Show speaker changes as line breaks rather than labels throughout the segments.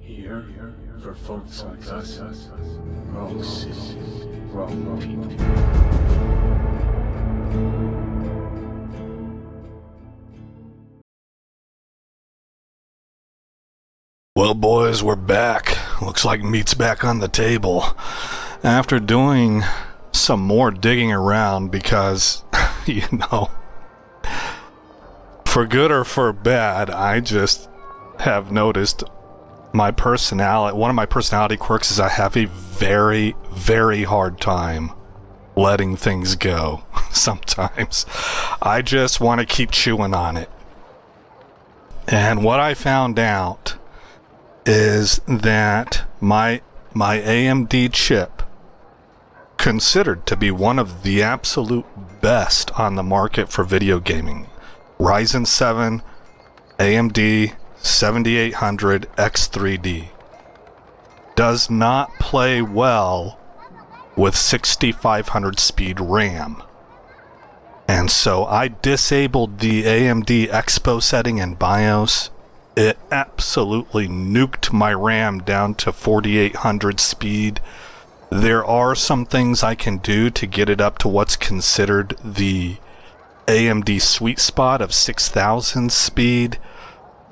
Here for folks like us. Wrong city, wrong people.
Well, boys, we're back. Looks like meat's back on the table. After doing some more digging around because, for good or for bad, I just have noticed one of my personality quirks is I have a very, very hard time letting things go. Sometimes I just want to keep chewing on it. And what I found out is that my AMD chip, considered to be one of the absolute best on the market for video gaming, Ryzen 7 AMD 7800 X3D, does not play well with 6500 speed RAM. And so I disabled the AMD Expo setting in BIOS. It absolutely nuked my RAM down to 4800 speed. There are some things I can do to get it up to what's considered the AMD sweet spot of 6000 speed,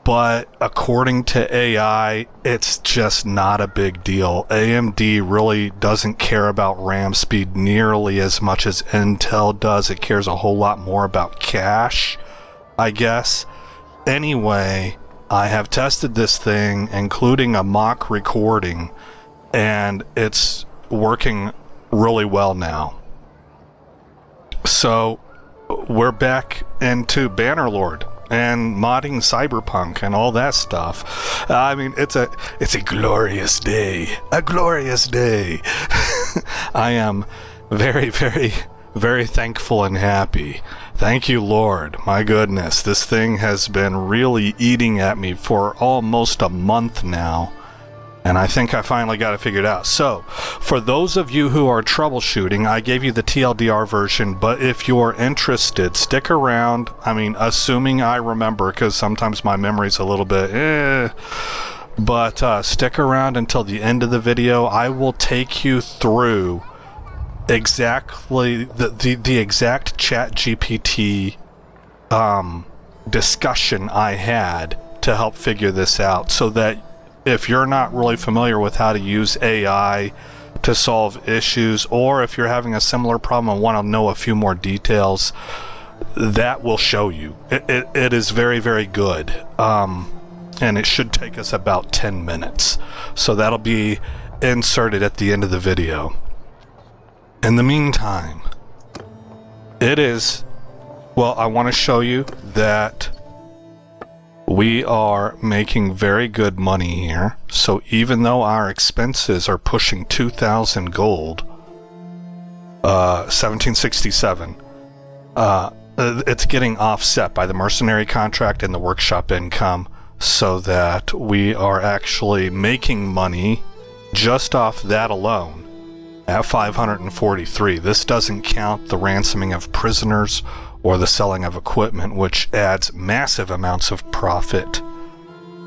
but according to AI, it's just not a big deal. AMD really doesn't care about RAM speed nearly as much as Intel does. It cares a whole lot more about cache, I guess. Anyway, I have tested this thing, including a mock recording, and it's working really well now. So we're back into Bannerlord and modding Cyberpunk and all that stuff. I mean, it's a glorious day. A glorious day. I am very, very, very thankful and happy. Thank you, Lord. My goodness, this thing has been really eating at me for almost a month now, and I think I finally got it figured out. So, for those of you who are troubleshooting, I gave you the TLDR version, but if you're interested, stick around. I mean, assuming I remember, because sometimes my memory's a little bit but stick around until the end of the video. I will take you through exactly the exact ChatGPT discussion I had to help figure this out, so that if you're not really familiar with how to use AI to solve issues, or if you're having a similar problem and want to know a few more details, that will show you. It is very, very good, and it should take us about 10 minutes, so that'll be inserted at the end of the video. In the meantime, I want to show you that we are making very good money here. So even though our expenses are pushing 2,000 gold, 1767, it's getting offset by the mercenary contract and the workshop income, so that we are actually making money just off that alone at 543. This doesn't count the ransoming of prisoners or the selling of equipment, which adds massive amounts of profit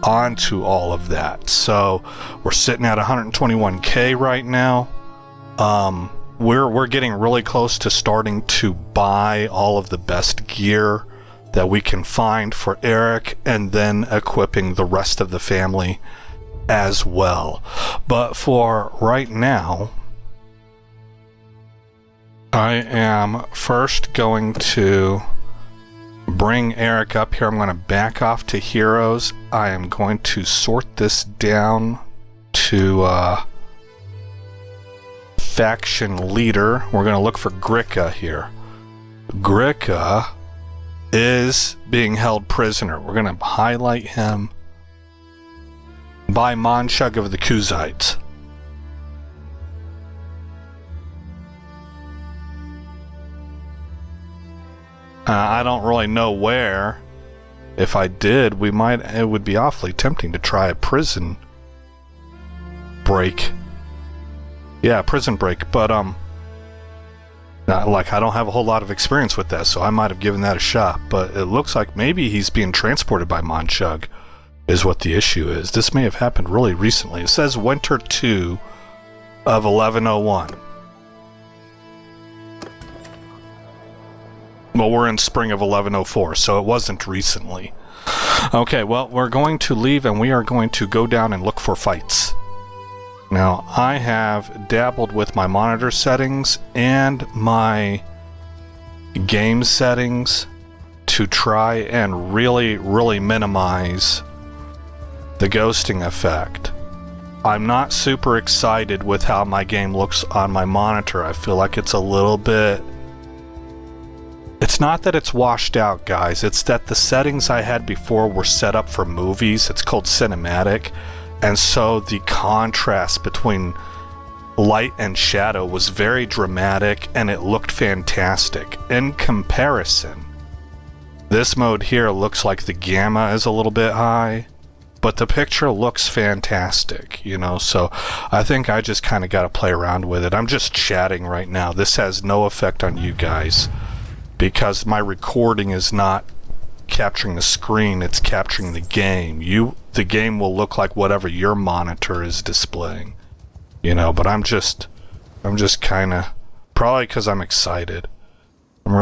onto all of that. So we're sitting at 121k right now. We're getting really close to starting to buy all of the best gear that we can find for Eric, and then equipping the rest of the family as well. But for right now, I am first going to bring Eric up here. I'm going to back off to heroes. I am going to sort this down to faction leader. We're going to look for Gricka here. Gricka is being held prisoner. We're going to highlight him by Monshug of the Kuzites. I don't really know where. If I did, it would be awfully tempting to try a prison break. Yeah, prison break, but I don't have a whole lot of experience with that, so I might have given that a shot. But it looks like maybe he's being transported by Monshug. is what the issue is. This may have happened really recently. It says Winter 2 of 1101. Well, we're in spring of 1104, so it wasn't recently. Okay, well, we're going to leave and we are going to go down and look for fights. Now, I have dabbled with my monitor settings and my game settings to try and really minimize the ghosting effect. I'm not super excited with how my game looks on my monitor. I feel like it's a little bit... It's not that it's washed out, guys. It's that the settings I had before were set up for movies. It's called cinematic. And so the contrast between light and shadow was very dramatic and it looked fantastic. In comparison, this mode here looks like the gamma is a little bit high, but the picture looks fantastic, you know, so I think I just kind of got to play around with it. I'm just chatting right now. This has no effect on you guys because my recording is not capturing the screen, it's capturing the game. The game will look like whatever your monitor is displaying, you know, but I'm just kind of, probably because I'm excited. I'm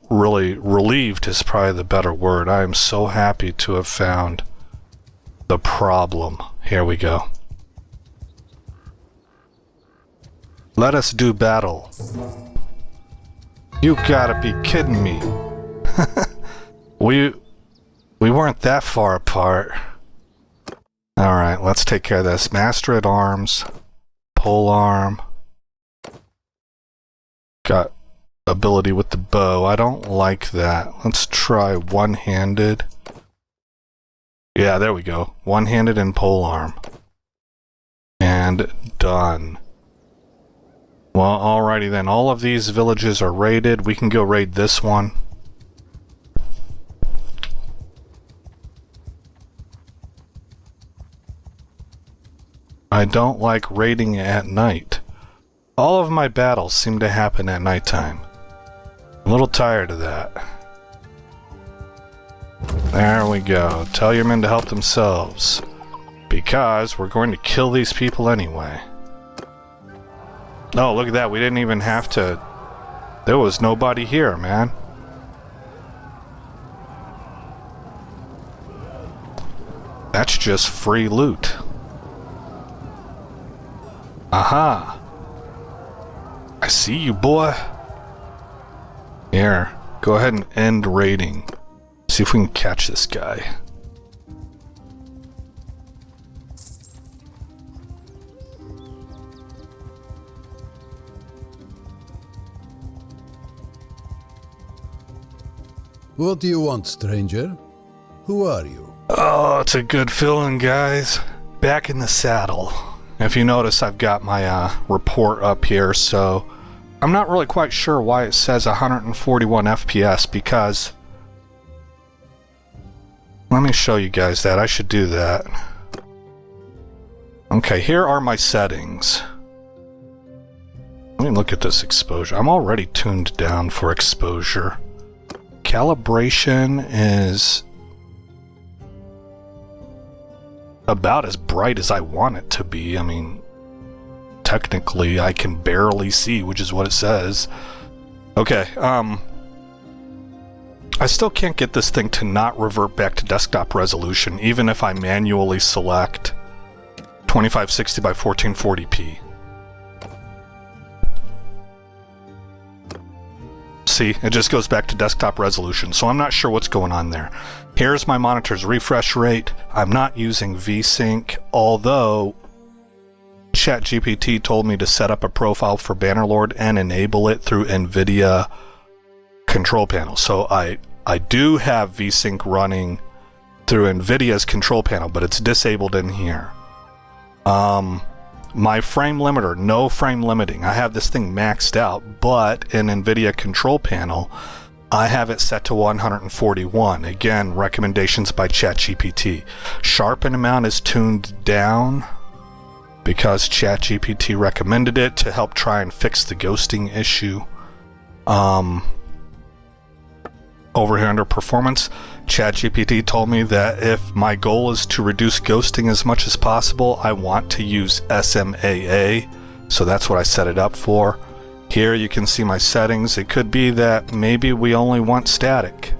really relieved is probably the better word. I am so happy to have found the problem. Here we go. Let us do battle. You gotta be kidding me. We weren't that far apart. Alright, let's take care of this. Master at Arms, pole arm. Got ability with the bow. I don't like that. Let's try one-handed. Yeah, there we go. One-handed and pole arm. And done. Well, alrighty then. All of these villages are raided. We can go raid this one. I don't like raiding at night. All of my battles seem to happen at nighttime. I'm a little tired of that. There we go. Tell your men to help themselves. Because we're going to kill these people anyway. Oh, look at that. We didn't even have to... There was nobody here, man. That's just free loot. Aha! I see you, boy. Here, go ahead and end raiding. See if we can catch this guy.
What do you want, stranger? Who are you?
Oh, it's a good feeling, guys. Back in the saddle. If you notice, I've got my report up here, so I'm not really quite sure why it says 141 FPS, because... Let me show you guys that. I should do that. Okay, here are my settings. Let me look at this exposure. I'm already tuned down for exposure. Calibration is about as bright as I want it to be. I mean, technically I can barely see, which is what it says. Okay, I still can't get this thing to not revert back to desktop resolution, even if I manually select 2560 by 1440p. See, it just goes back to desktop resolution, so I'm not sure what's going on there. Here's my monitor's refresh rate. I'm not using VSync, although ChatGPT told me to set up a profile for Bannerlord and enable it through NVIDIA control panel. So I do have VSync running through NVIDIA's control panel, but it's disabled in here. My frame limiter, no frame limiting. I have this thing maxed out, but in NVIDIA control panel, I have it set to 141. Again, recommendations by ChatGPT. Sharpen amount is tuned down because ChatGPT recommended it to help try and fix the ghosting issue. over here under performance, ChatGPT told me that if my goal is to reduce ghosting as much as possible, I want to use SMAA. So that's what I set it up for. Here you can see my settings. It could be that maybe we only want static.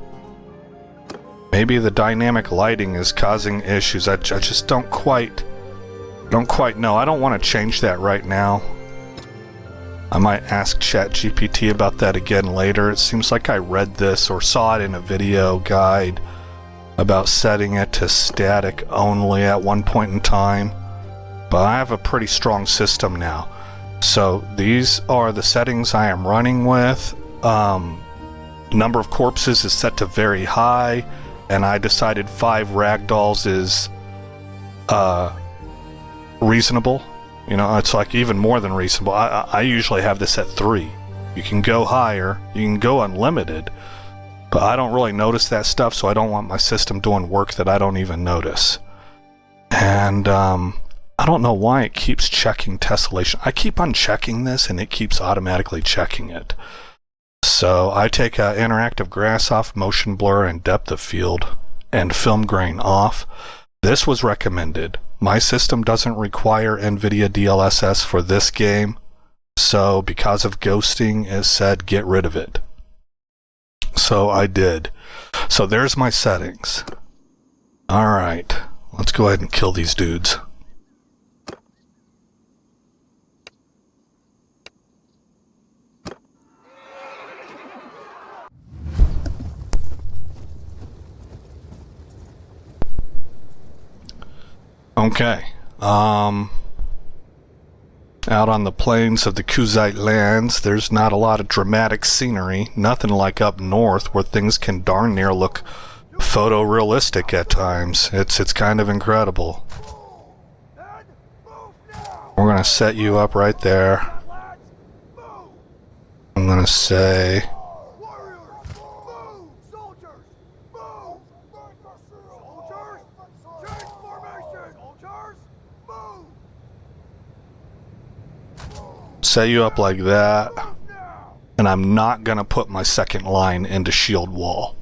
Maybe the dynamic lighting is causing issues. I just don't quite know. I don't want to change that right now. I might ask ChatGPT about that again later. It seems like I read this or saw it in a video guide about setting it to static only at one point in time. But I have a pretty strong system now. So these are the settings I am running with. Number of corpses is set to very high, and I decided 5 ragdolls is reasonable. You know, it's like even more than reasonable. I usually have this at 3. You can go higher, you can go unlimited, but I don't really notice that stuff, so I don't want my system doing work that I don't even notice. And I don't know why it keeps checking tessellation. I keep unchecking this and it keeps automatically checking it. So I take interactive grass off, motion blur, and depth of field, and film grain off. This was recommended. My system doesn't require NVIDIA DLSS for this game, so because of ghosting, it said get rid of it. So I did. So there's my settings. Alright, let's go ahead and kill these dudes. Okay, out on the plains of the Kuzite lands, there's not a lot of dramatic scenery, nothing like up north where things can darn near look photorealistic at times. It's kind of incredible. We're gonna set you up right there. I'm gonna say... set you up like that, and I'm not gonna put my second line into shield wall.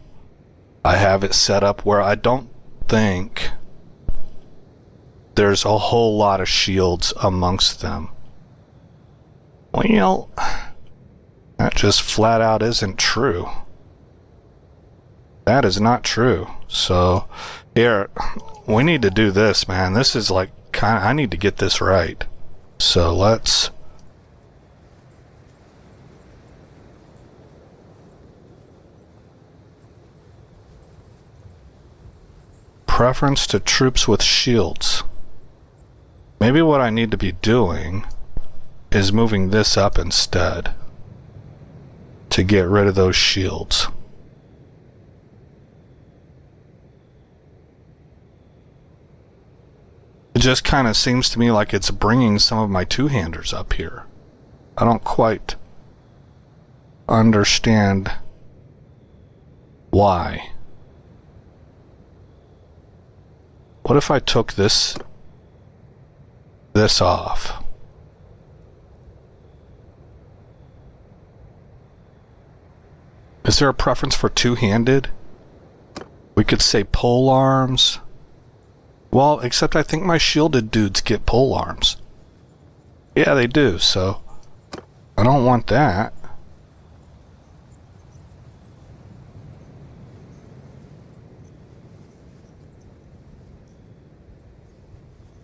I have it set up where I don't think there's a whole lot of shields amongst them. Well, that just flat out isn't true. That is not true. So here, we need to do this, man. This is like I need to get this right. So let's preference to troops with shields. Maybe what I need to be doing is moving this up instead to get rid of those shields. It just kind of seems to me like it's bringing some of my two-handers up here. I don't quite understand why. What if I took this off? Is there a preference for two-handed? We could say pole arms. Well, except I think my shielded dudes get pole arms. Yeah, they do, so I don't want that.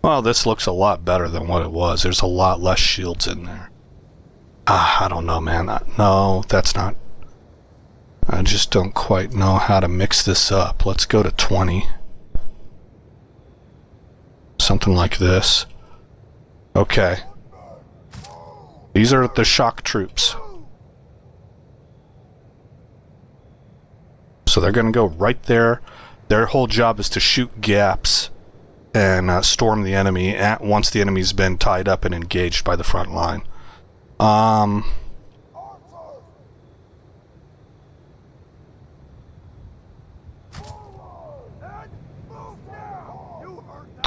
Well, this looks a lot better than what it was. There's a lot less shields in there. I don't know, man. No, that's not... I just don't quite know how to mix this up. Let's go to 20. Something like this. Okay. These are the shock troops. So they're going to go right there. Their whole job is to shoot gaps and storm the enemy once the enemy's been tied up and engaged by the front line.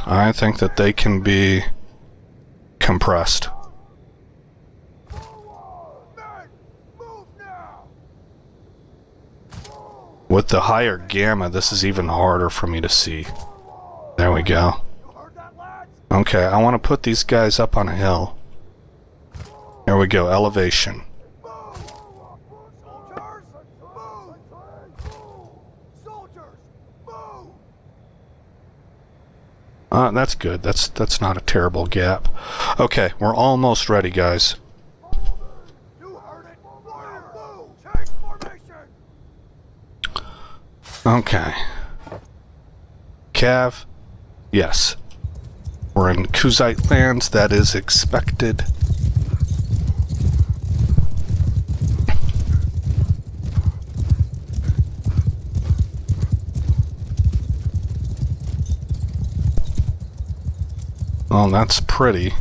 I think that they can be compressed. With the higher gamma, this is even harder for me to see. There we go. Okay, I want to put these guys up on a hill. There we go, elevation. That's good. That's not a terrible gap. Okay, we're almost ready, guys. Okay. Cav? Yes. We're in Kuzite lands, that is expected. Well, that's pretty.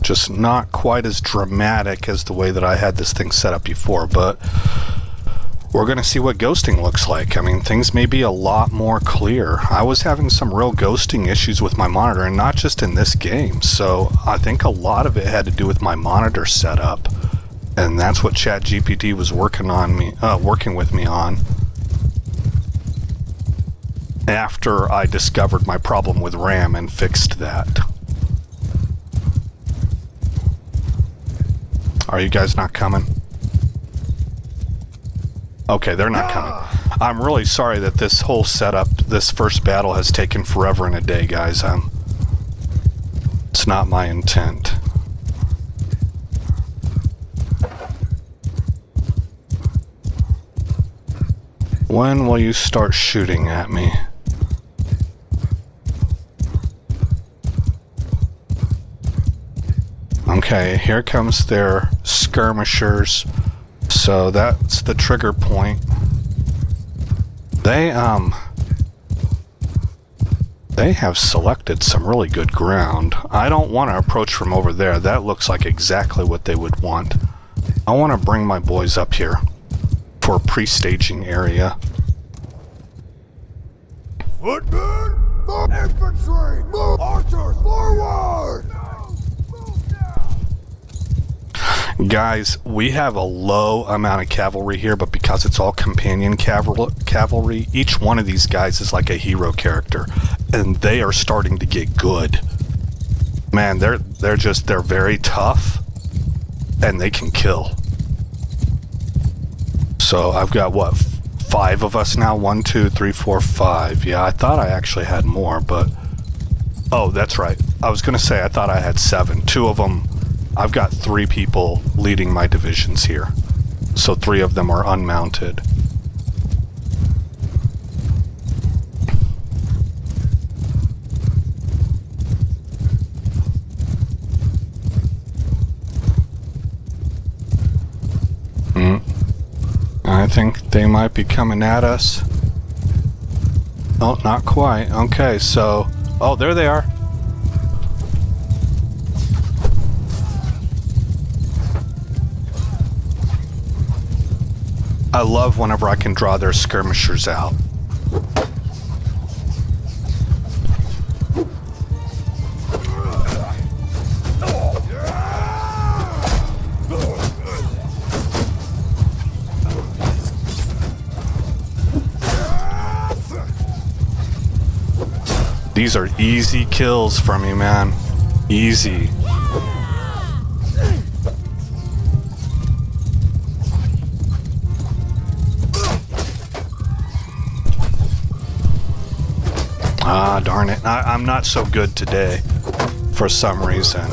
Just not quite as dramatic as the way that I had this thing set up before, but we're going to see what ghosting looks like. I mean, things may be a lot more clear. I was having some real ghosting issues with my monitor, and not just in this game, so I think a lot of it had to do with my monitor setup, and that's what ChatGPT was working with me on after I discovered my problem with RAM and fixed that. Are you guys not coming? Okay, they're not coming. I'm really sorry that this whole setup, this first battle, has taken forever and a day, guys. It's not my intent. When will you start shooting at me? Okay, here comes their skirmishers. So that's the trigger point. They have selected some really good ground. I don't want to approach from over there. That looks like exactly what they would want. I want to bring my boys up here for a pre-staging area.
Footmen, infantry, move! Archers, forward!
Guys, we have a low amount of cavalry here, but because it's all companion cavalry, each one of these guys is like a hero character, and they are starting to get good. Man, they're very tough, and they can kill. So I've got, what, 5 of us now? 1, 2, 3, 4, 5. Yeah, I thought I actually had more, but... Oh, that's right. I was going to say I thought I had 7. 2 of them... I've got 3 people leading my divisions here. So 3 of them are unmounted. I think they might be coming at us. Oh, not quite. Okay, so... Oh, there they are. I love whenever I can draw their skirmishers out. These are easy kills for me, man. Easy. Ah, darn it. I'm not so good today, for some reason.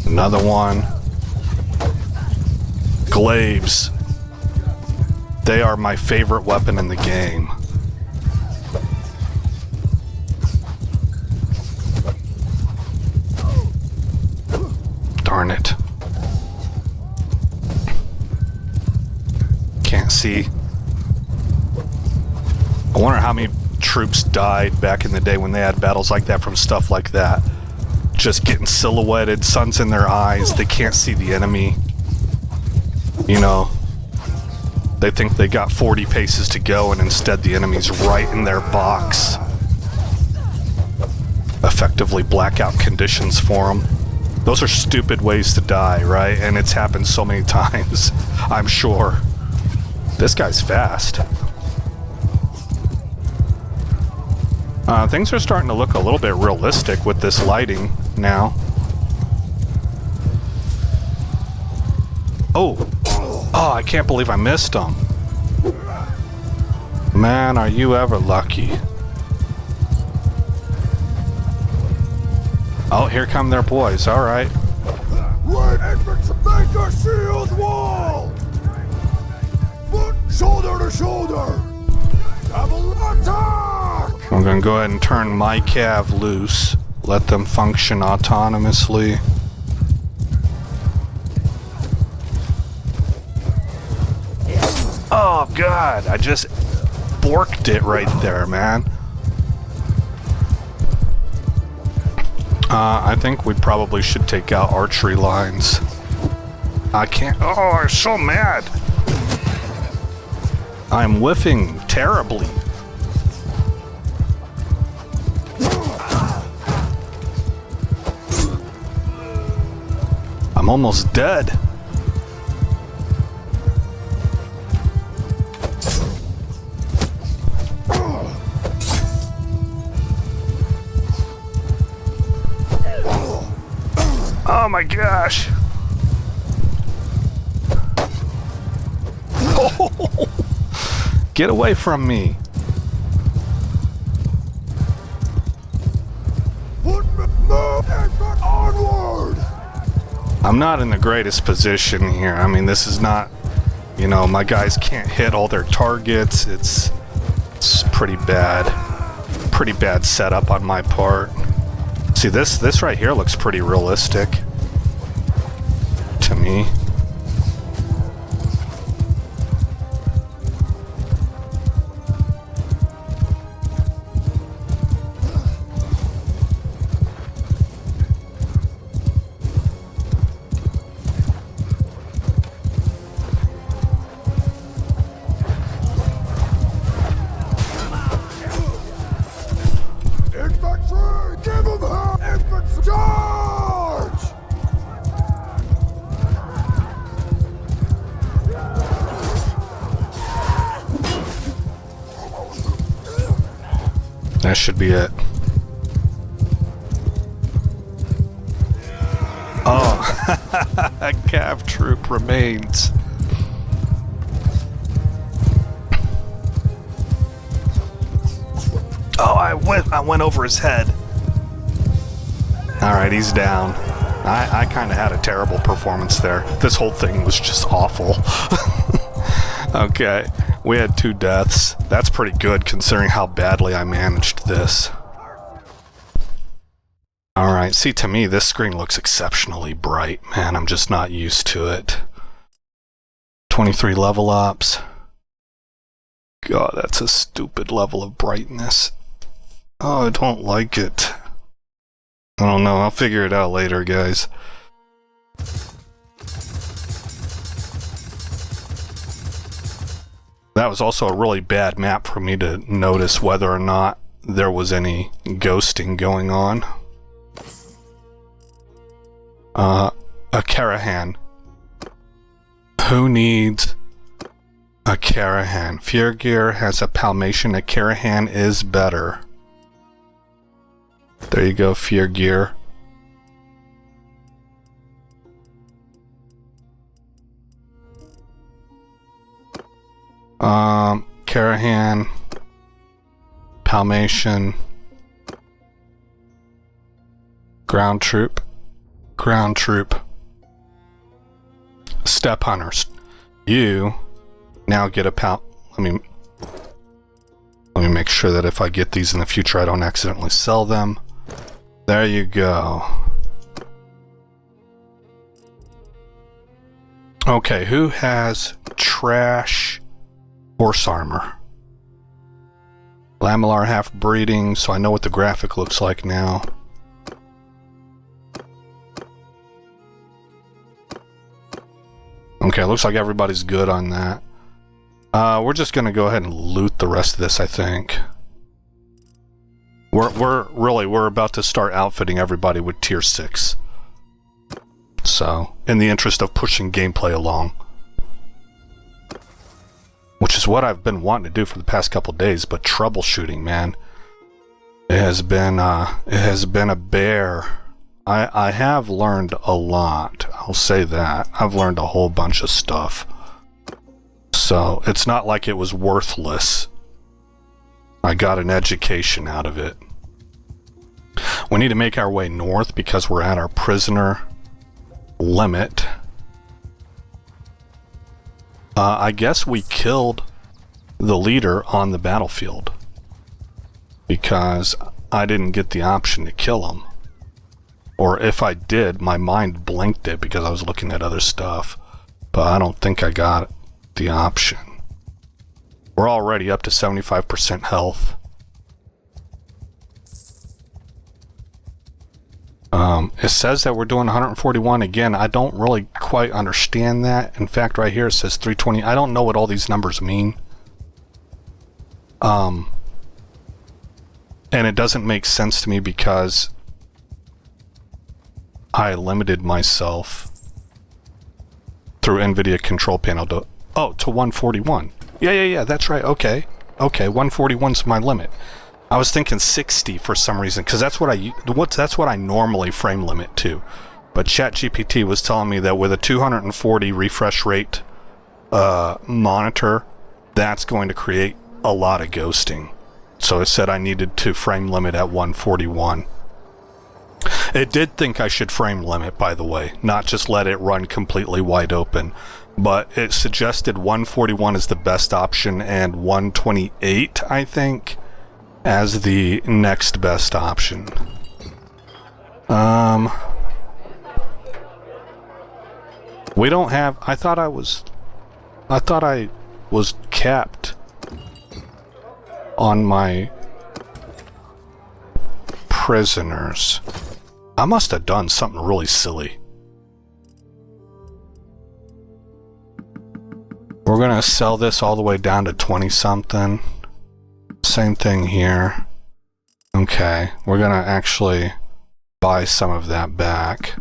Another one. Glaives. They are my favorite weapon in the game. Darn it. Can't see. I wonder how many troops died back in the day when they had battles like that from stuff like that. Just getting silhouetted, sun's in their eyes, they can't see the enemy. You know, they think they got 40 paces to go and instead the enemy's right in their box. Effectively blackout conditions for them. Those are stupid ways to die, right? And it's happened so many times, I'm sure. This guy's fast. Things are starting to look a little bit realistic with this lighting now. Oh! Oh, I can't believe I missed him. Man, are you ever lucky. Oh, here come their boys. All right.
Right infantry, make a shield wall! Foot shoulder to shoulder! Cavalry attack!
I'm gonna go ahead and turn my cav loose. Let them function autonomously. Oh god, I just borked it right there, man. I think we probably should take out archery lines. I can't. Oh, I'm so mad. I'm whiffing terribly. I'm almost dead. Oh my gosh. Get away from me.
Onward!
I'm not in the greatest position here. I mean, this is not, you know, my guys can't hit all their targets. It's pretty bad. Pretty bad setup on my part. See, this right here looks pretty realistic to me.
Infantry! Give them hell! Infantry! Charge!
That should be it. Oh, a cav troop remains. Oh, I went over his head. All right, he's down. I kind of had a terrible performance there. This whole thing was just awful. Okay, we had 2 deaths. That's pretty good considering how badly I managed this. All right, see, to me, this screen looks exceptionally bright. Man, I'm just not used to it. 23 level ups. God, that's a stupid level of brightness. Oh, I don't like it. I don't know. I'll figure it out later, guys. That was also a really bad map for me to notice whether or not there was any ghosting going on. A Carahan. Who needs a Carahan? Fjörgir has a Palmation. A Carahan is better. There you go, Fjörgir. Carahan, Palmation, Ground Troop, Step Hunters. You now get a let me make sure that if I get these in the future, I don't accidentally sell them. There you go. Okay, who has trash horse armor? Lamellar half breeding, so I know what the graphic looks like now. Okay, looks like everybody's good on that. We're just gonna go ahead and loot the rest of this, I think. We're about to start outfitting everybody with tier 6. So, in the interest of pushing gameplay along. Which is what I've been wanting to do for the past couple days, but troubleshooting, man. It has been a bear. I have learned a lot, I'll say that. I've learned a whole bunch of stuff. So, it's not like it was worthless. I got an education out of it. We need to make our way north because we're at our prisoner limit. I guess we killed the leader on the battlefield because I didn't get the option to kill him. Or if I did, my mind blinked it because I was looking at other stuff. But I don't think I got the option. We're already up to 75% health. It says that we're doing 141 again. I don't really quite understand that. In fact, right here it says 320. I don't know what all these numbers mean. And it doesn't make sense to me because I limited myself through NVIDIA control panel to 141. Yeah, that's right. Okay, 141's my limit. I was thinking 60 for some reason, because that's what I normally frame limit to. But ChatGPT was telling me that with a 240 refresh rate monitor, that's going to create a lot of ghosting. So it said I needed to frame limit at 141. It did think I should frame limit, by the way, not just let it run completely wide open. But it suggested 141 is the best option and 128, I think, as the next best option. We don't have... I thought I was capped on my prisoners. I must have done something really silly. We're gonna sell this all the way down to 20 something. Same thing here. Okay, we're gonna actually buy some of that back.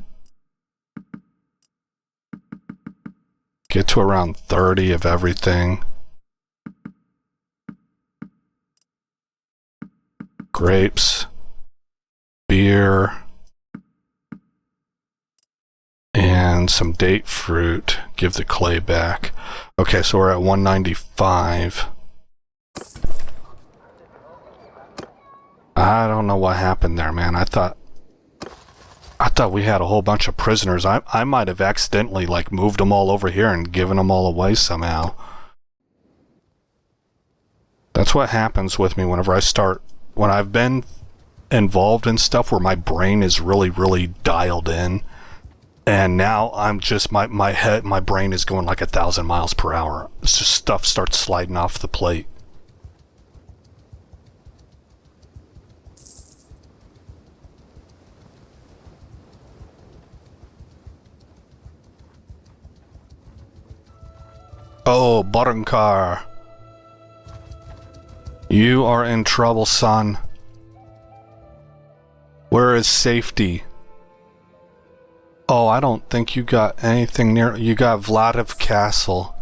Get to around 30 of everything. Grapes, beer, and some date fruit. Give the clay back. Okay, so we're at 195. I don't know what happened there, man. I thought we had a whole bunch of prisoners. I might have accidentally like moved them all over here and given them all away somehow. That's what happens with me whenever when I've been involved in stuff where my brain is really, really dialed in. And now I'm just, my brain is going like 1,000 miles per hour. It's just stuff starts sliding off the plate. Oh, button car. You are in trouble, son. Where is safety? Oh, I don't think you got anything near... You got Vladiv Castle.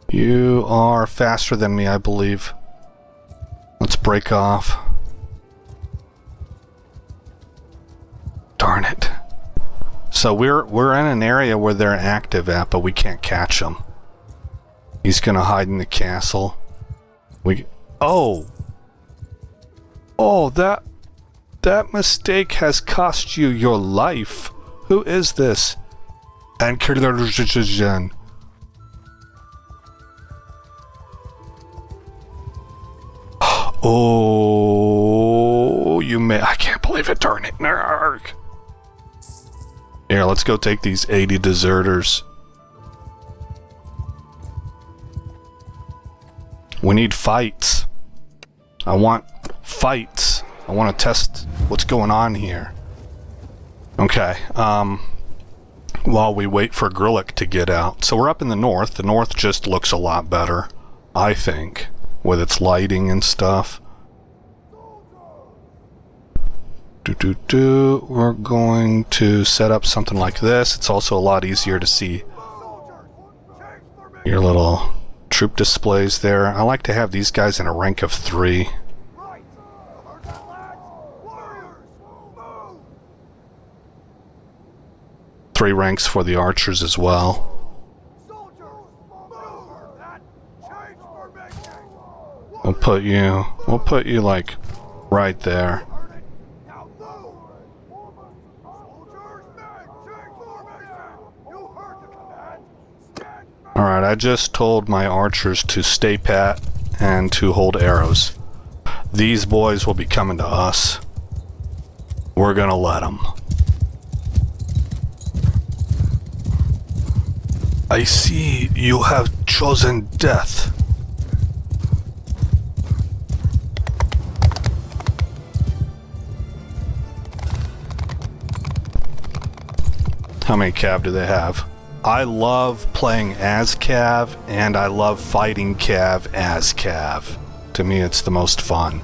You are faster than me, I believe. Let's break off. Darn it. So we're in an area where they're active at, but we can't catch them. He's gonna hide in the castle. Oh, that mistake has cost you your life. Who is this? And oh, I can't believe it, darn it. Here, let's go take these 80 deserters. We need fights. I want fights. I want to test what's going on here. Okay, while we wait for Grillick to get out. So we're up in the north. The north just looks a lot better, I think, with its lighting and stuff. We're going to set up something like this. It's also a lot easier to see your little troop displays there. I like to have these guys in a rank of 3. Three ranks for the archers as well. We'll put you like right there. Alright, I just told my archers to stay pat and to hold arrows. These boys will be coming to us. We're gonna let them. I see you have chosen death. How many cav do they have? I love playing as cav, and I love fighting cav as cav. To me, it's the most fun.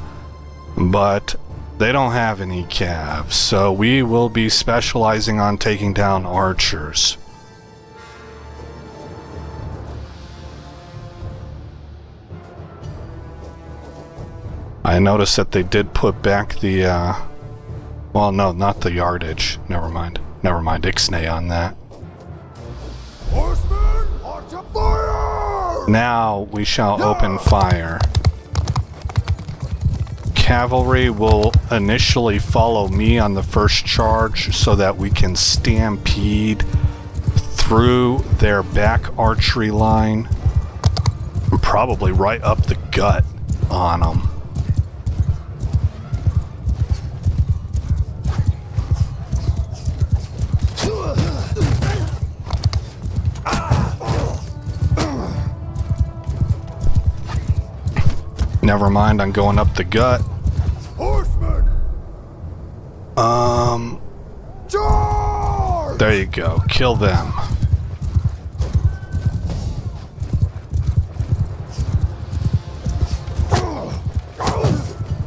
But they don't have any cav, so we will be specializing on taking down archers. I noticed that they did put back the, well, no, not the yardage. Never mind, ixnay on that.
Horsemen are to fire!
Now we shall open fire. Cavalry will initially follow me on the first charge so that we can stampede through their back archery line. Probably right up the gut on them. Never mind, I'm going up the gut.
Horsemen! Charge!
There you go. Kill them.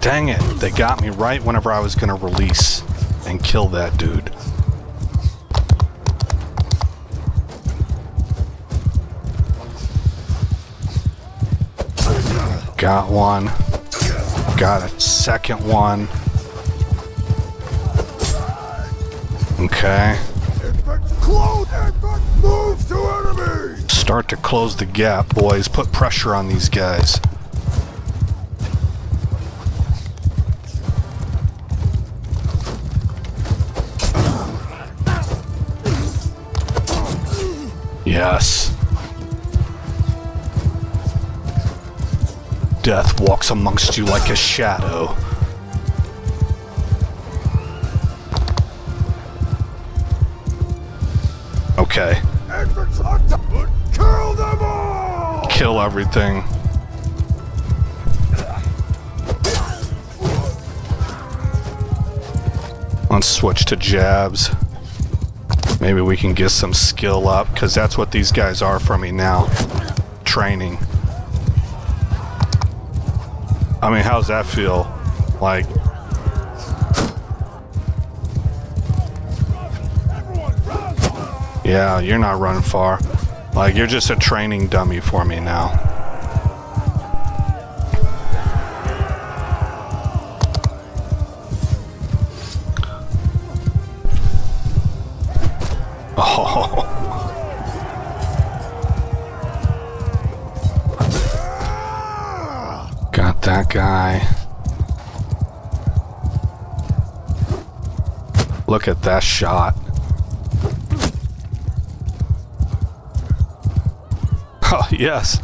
Dang it. They got me right whenever I was going to release and kill that dude. Got one. Got a second one. Okay.
Move to enemy!
Start to close the gap, boys. Put pressure on these guys. Yes. Death walks amongst you like a shadow. Okay.
Kill them all!
Kill everything. Let's switch to jabs. Maybe we can get some skill up, because that's what these guys are for me now. Training. I mean, how's that feel? Like... Yeah, you're not running far. Like, you're just a training dummy for me now. Oh. Got that guy. Look at that shot. Oh, yes.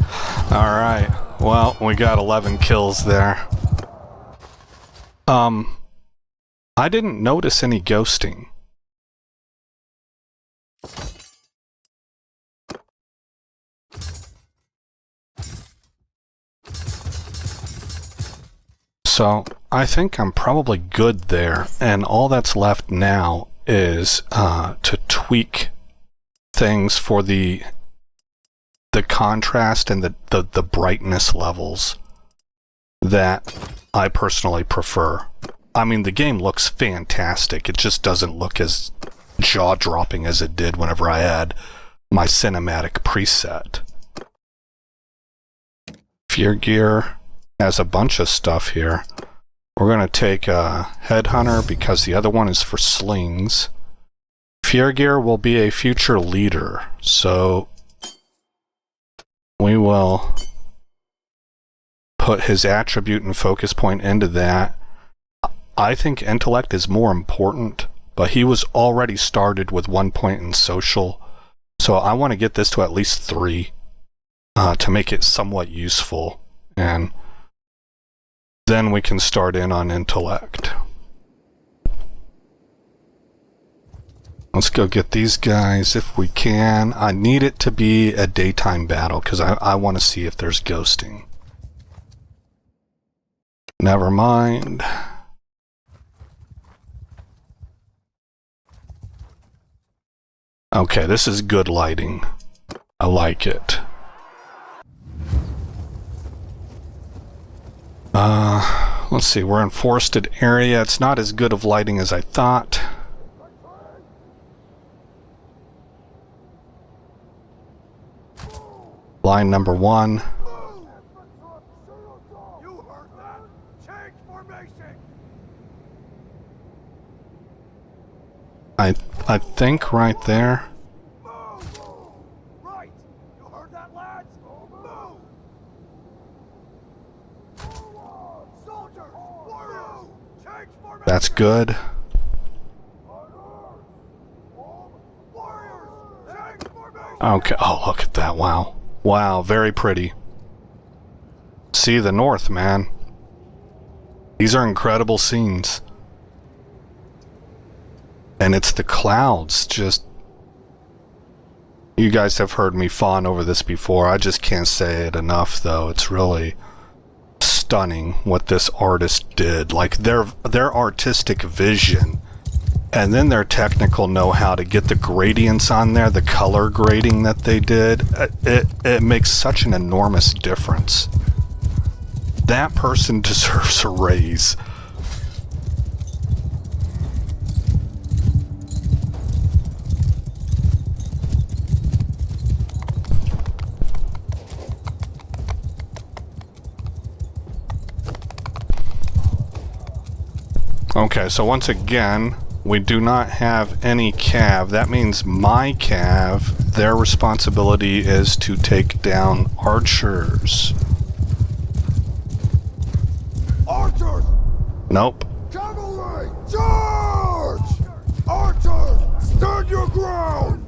Alright. Well, we got 11 kills there. I didn't notice any ghosting. So, I think I'm probably good there, and all that's left now is to tweak things for the contrast and the brightness levels that I personally prefer. I mean, the game looks fantastic. It just doesn't look as jaw-dropping as it did whenever I had my cinematic preset. Fear Gear has a bunch of stuff here. We're going to take a Headhunter because the other one is for slings. Fear Gear will be a future leader, so we will put his attribute and focus point into that. I think intellect is more important, but he was already started with 1 point in social, so I want to get this to at least 3 to make it somewhat useful, and then we can start in on intellect. Let's go get these guys if we can. I need it to be a daytime battle because I want to see if there's ghosting. Never mind. Okay, this is good lighting. I like it. Let's see, we're in forested area. It's not as good of lighting as I thought. Line number 1.
You heard that? Change formation!
I think right there.
Move! Right! You heard that, lads? Move! Soldiers! Warriors! Change formation!
That's good.
Warriors! Change formation!
Okay, oh, look at that. Wow. Wow, very pretty. See the north, man. These are incredible scenes. And it's the clouds, just... You guys have heard me fawn over this before. I just can't say it enough, though. It's really stunning what this artist did. Like, their artistic vision, and then their technical know-how to get the gradients on there, the color grading that they did, it makes such an enormous difference. That person deserves a raise. Okay, so once again, we do not have any cav. That means my cav, their responsibility is to take down archers.
Archers!
Nope.
Cavalry! Charge! Archers! Stand your ground!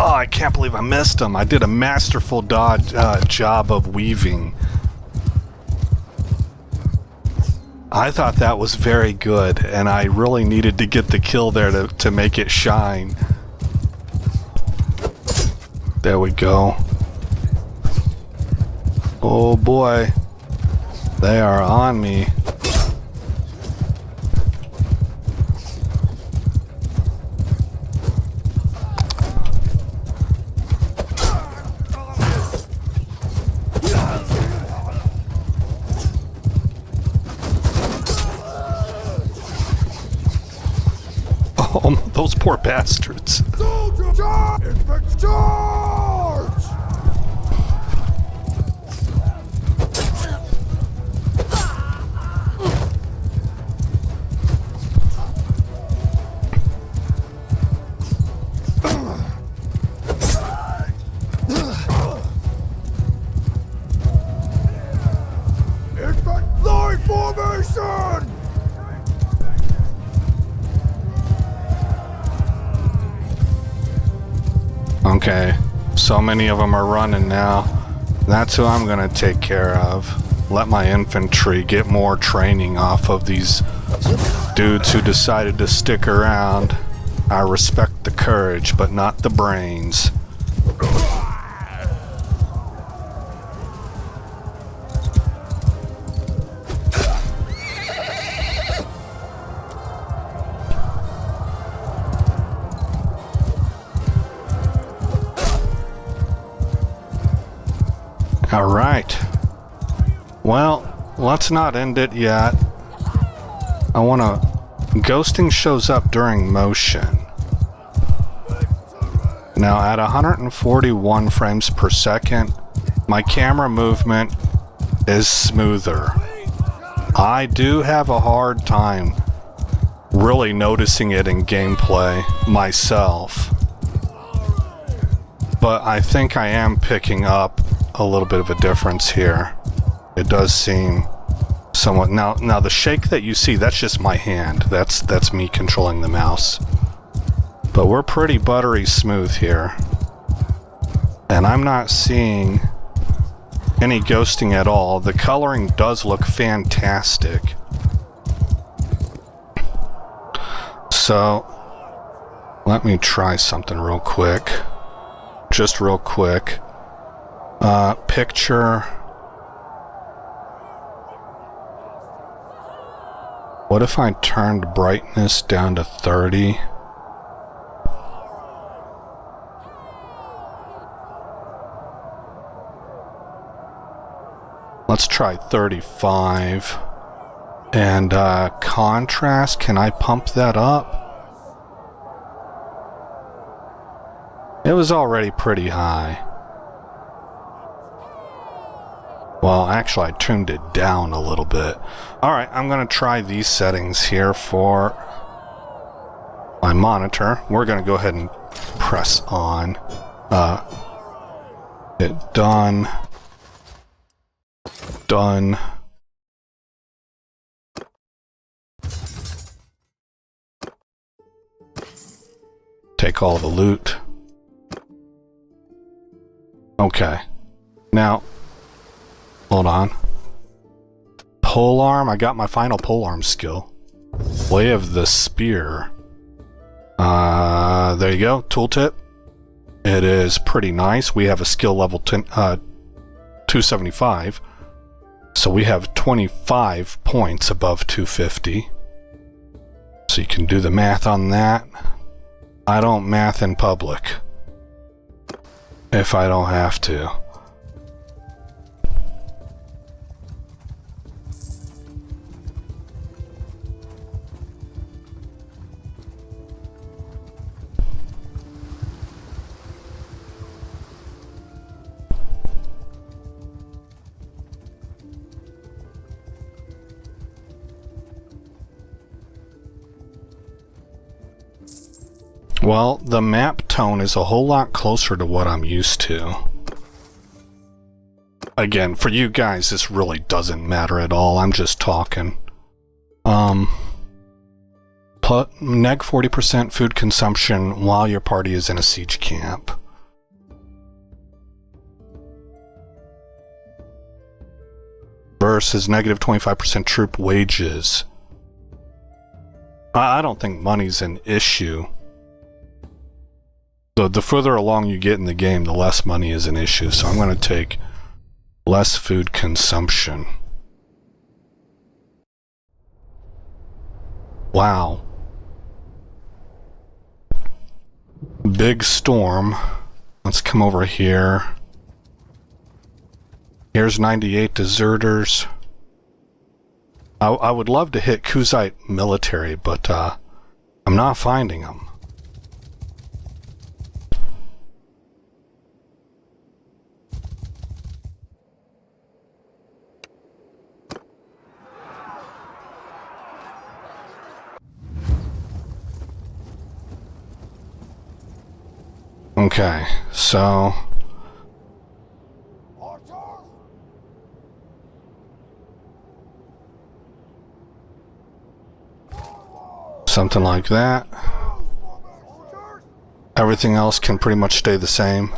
Oh, I can't believe I missed him. I did a masterful job of weaving. I thought that was very good, and I really needed to get the kill there to make it shine. There we go. Oh boy. They are on me. Oh, those poor bastards.
Soldier! Charge! Infantry! Charge! Infantry formation!
Okay, so many of them are running now. That's who I'm gonna take care of. Let my infantry get more training off of these dudes who decided to stick around. I respect the courage, but not the brains. Alright. Well, let's not end it yet. I want to... Ghosting shows up during motion. Now, at 141 frames per second, my camera movement is smoother. I do have a hard time really noticing it in gameplay myself. But I think I am picking up a little bit of a difference here. It does seem somewhat... Now the shake that you see, that's just my hand. That's me controlling the mouse. But we're pretty buttery smooth here. And I'm not seeing any ghosting at all. The coloring does look fantastic. So, let me try something real quick. Just real quick. Picture. What if I turned brightness down to 30? Let's try 35. And contrast, can I pump that up? It was already pretty high. Well, actually, I tuned it down a little bit. Alright, I'm going to try these settings here for my monitor. We're going to go ahead and press on. Hit done. Done. Take all the loot. Okay. Now, hold on. Polearm. I got my final polearm skill. Way of the Spear. There you go. Tooltip. It is pretty nice. We have a skill level 275. So we have 25 points above 250. So you can do the math on that. I don't math in public. If I don't have to. Well, the map tone is a whole lot closer to what I'm used to. Again, for you guys, this really doesn't matter at all. I'm just talking. Neg 40% food consumption while your party is in a siege camp. Versus negative 25% troop wages. I don't think money's an issue. The further along you get in the game, the less money is an issue. So I'm going to take less food consumption. Wow. Big storm. Let's come over here. Here's 98 deserters. I would love to hit Kuzite military, but I'm not finding them. Okay, so something like that. Everything else can pretty much stay the same.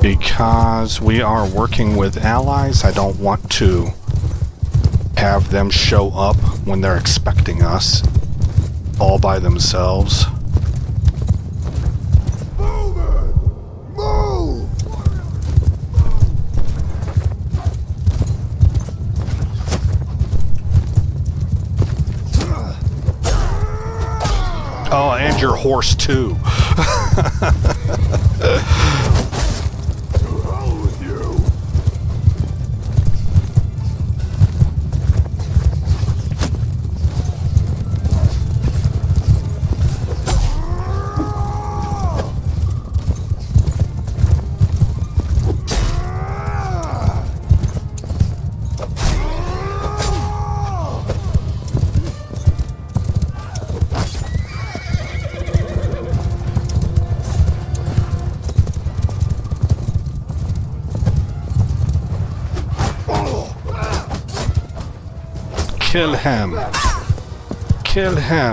Because we are working with allies, I don't want to have them show up when they're expecting us all by themselves. Oh, and your horse too.
Hell with you.
Kill him. Kill him.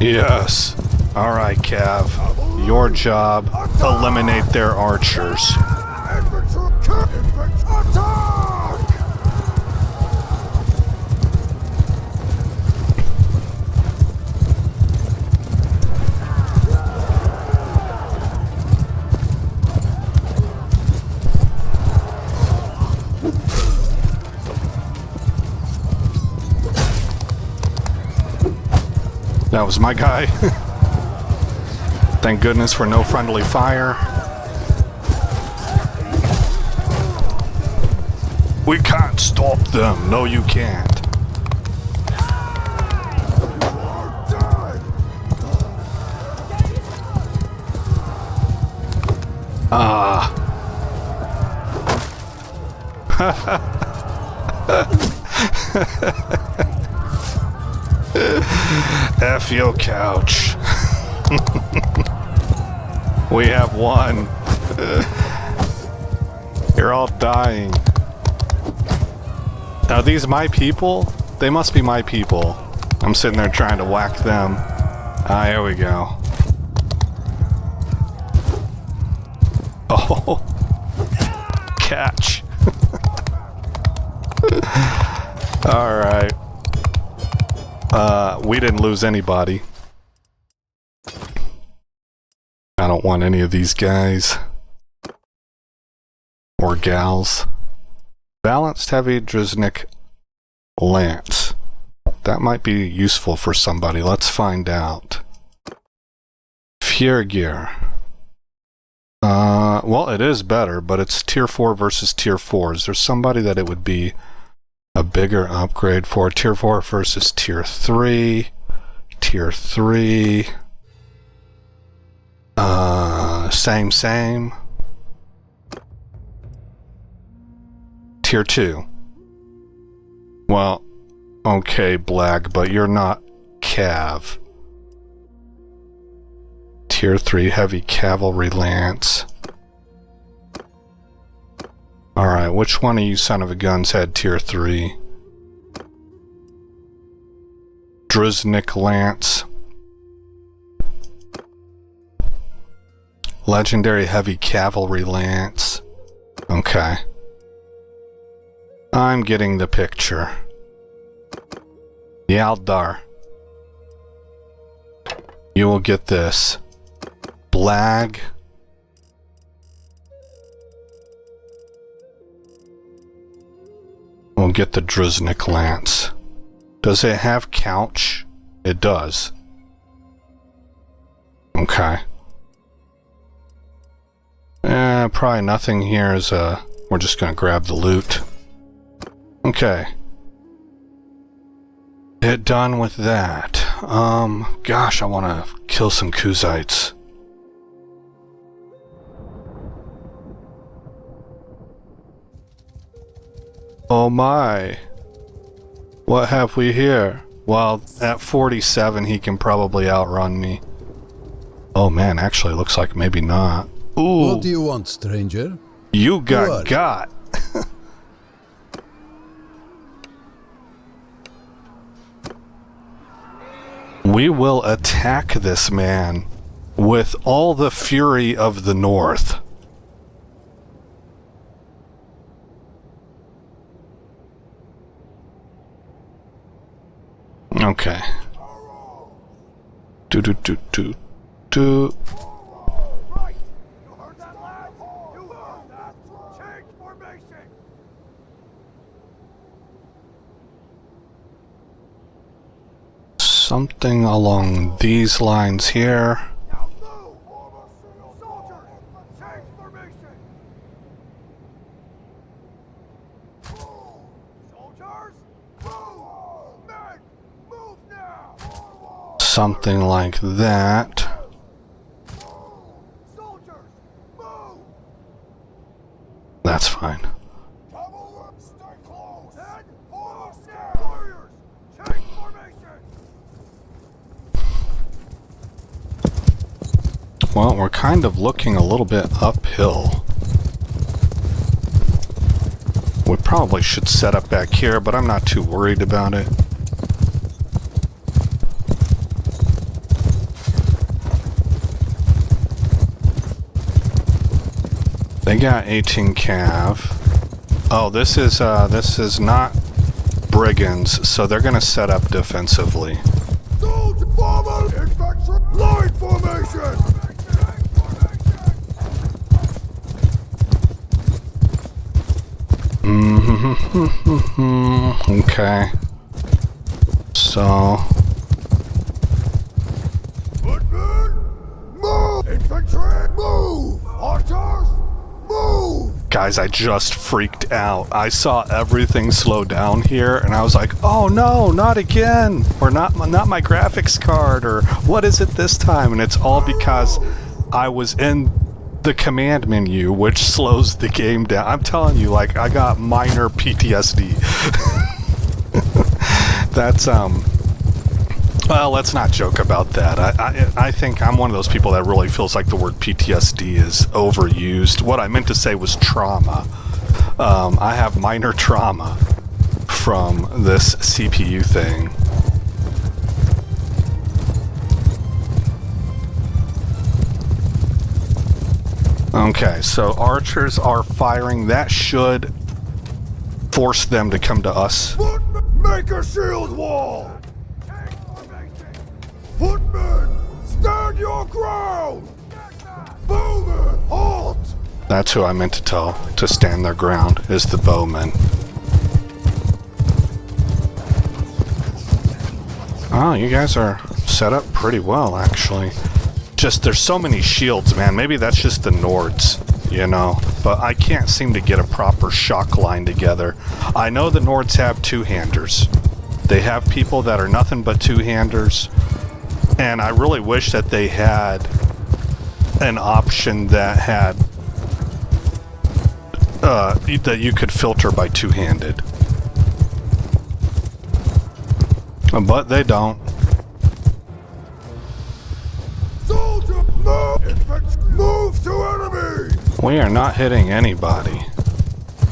Yes. Alright, Cav. Your job, eliminate their archers.
Attack!
That was my guy. Thank goodness for no friendly fire. We can't stop them. No, you can't. Ah. F your couch. We have one. You're all dying. Are these my people? They must be my people. I'm sitting there trying to whack them. Ah, here we go. Oh. Catch. Alright. We didn't lose anybody. I don't want any of these guys. Or gals. Balanced heavy Driznik lance. That might be useful for somebody. Let's find out. Fjörgir. Well, it is better, but it's tier 4 versus tier 4. Is there somebody that it would be a bigger upgrade for? Tier 4 versus tier 3. Tier 3. Same. Tier 2. Well, okay, Blag, but you're not Cav. Tier 3 heavy cavalry lance. Alright, which one of you son of a guns had tier 3? Driznik lance. Legendary heavy cavalry lance. Okay. I'm getting the picture. Yaldar. You will get this. Blag. We'll get the Driznik lance. Does it have couch? It does. Okay. Probably nothing here is we're just gonna grab the loot. Okay. Get done with that. Gosh, I wanna kill some Kuzites. Oh my. What have we here? Well, at 47 he can probably outrun me. Oh man, actually looks like maybe not. Ooh.
What do you want, stranger?
You got. We will attack this man with all the fury of the North. Okay. Do.
Right! You heard that, lad? You heard that? Change formation!
something along these lines here.
Now move! Soldiers, change formation! Soldiers, move! Men, move now!
Something like that.
Soldiers, move!
That's fine.
Stay close! Then, form now! Warriors, change formation!
Well, we're kind of looking a little bit uphill. We probably should set up back here, but I'm not too worried about it. They got 18 cav. Oh, this is not brigands, so they're gonna set up defensively.
Soldier, formal infantry, line formation!
Okay. So
Footmen, move! Infantry, move! Archers, move!
guys, I just freaked out. I saw everything slow down here, and I was like, "Oh no, not again!" Or not my graphics card, or what is it this time? And it's all because I was in the command menu, which slows the game down. I'm telling you, like, I got minor PTSD. That's well, let's not joke about that. I think I'm one of those people that really feels like the word PTSD is overused. What I meant to say was trauma. I have minor trauma from this CPU thing. Okay, so archers are firing. That should force them to come to us.
Footmen, make a shield wall! Take formation! Footmen, stand your ground! Bowmen, halt!
That's who I meant to tell to stand their ground, is the bowmen. Oh, you guys are set up pretty well, actually. Just, there's so many shields, man. Maybe that's just the Nords, you know? But I can't seem to get a proper shock line together. I know the Nords have two-handers. They have people that are nothing but two-handers. And I really wish that they had an option that had that you could filter by two-handed. But they don't.
Soldier, move! Infantry, move to enemy!
We are not hitting anybody.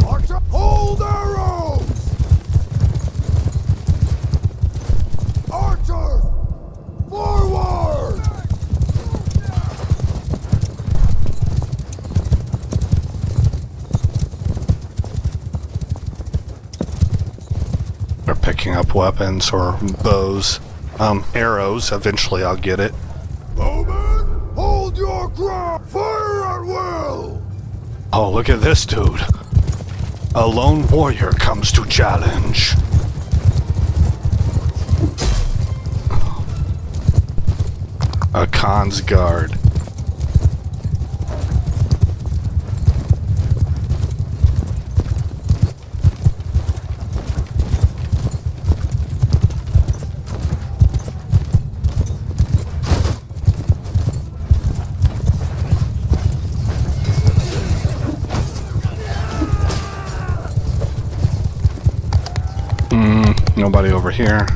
Archer, hold arrows! Archers, forward!
They're picking up weapons or bows. Arrows. Eventually I'll get it.
Bowmen, hold your ground! Fire at will!
Oh, look at this dude. A lone warrior comes to challenge. A Khan's guard. Nobody over here.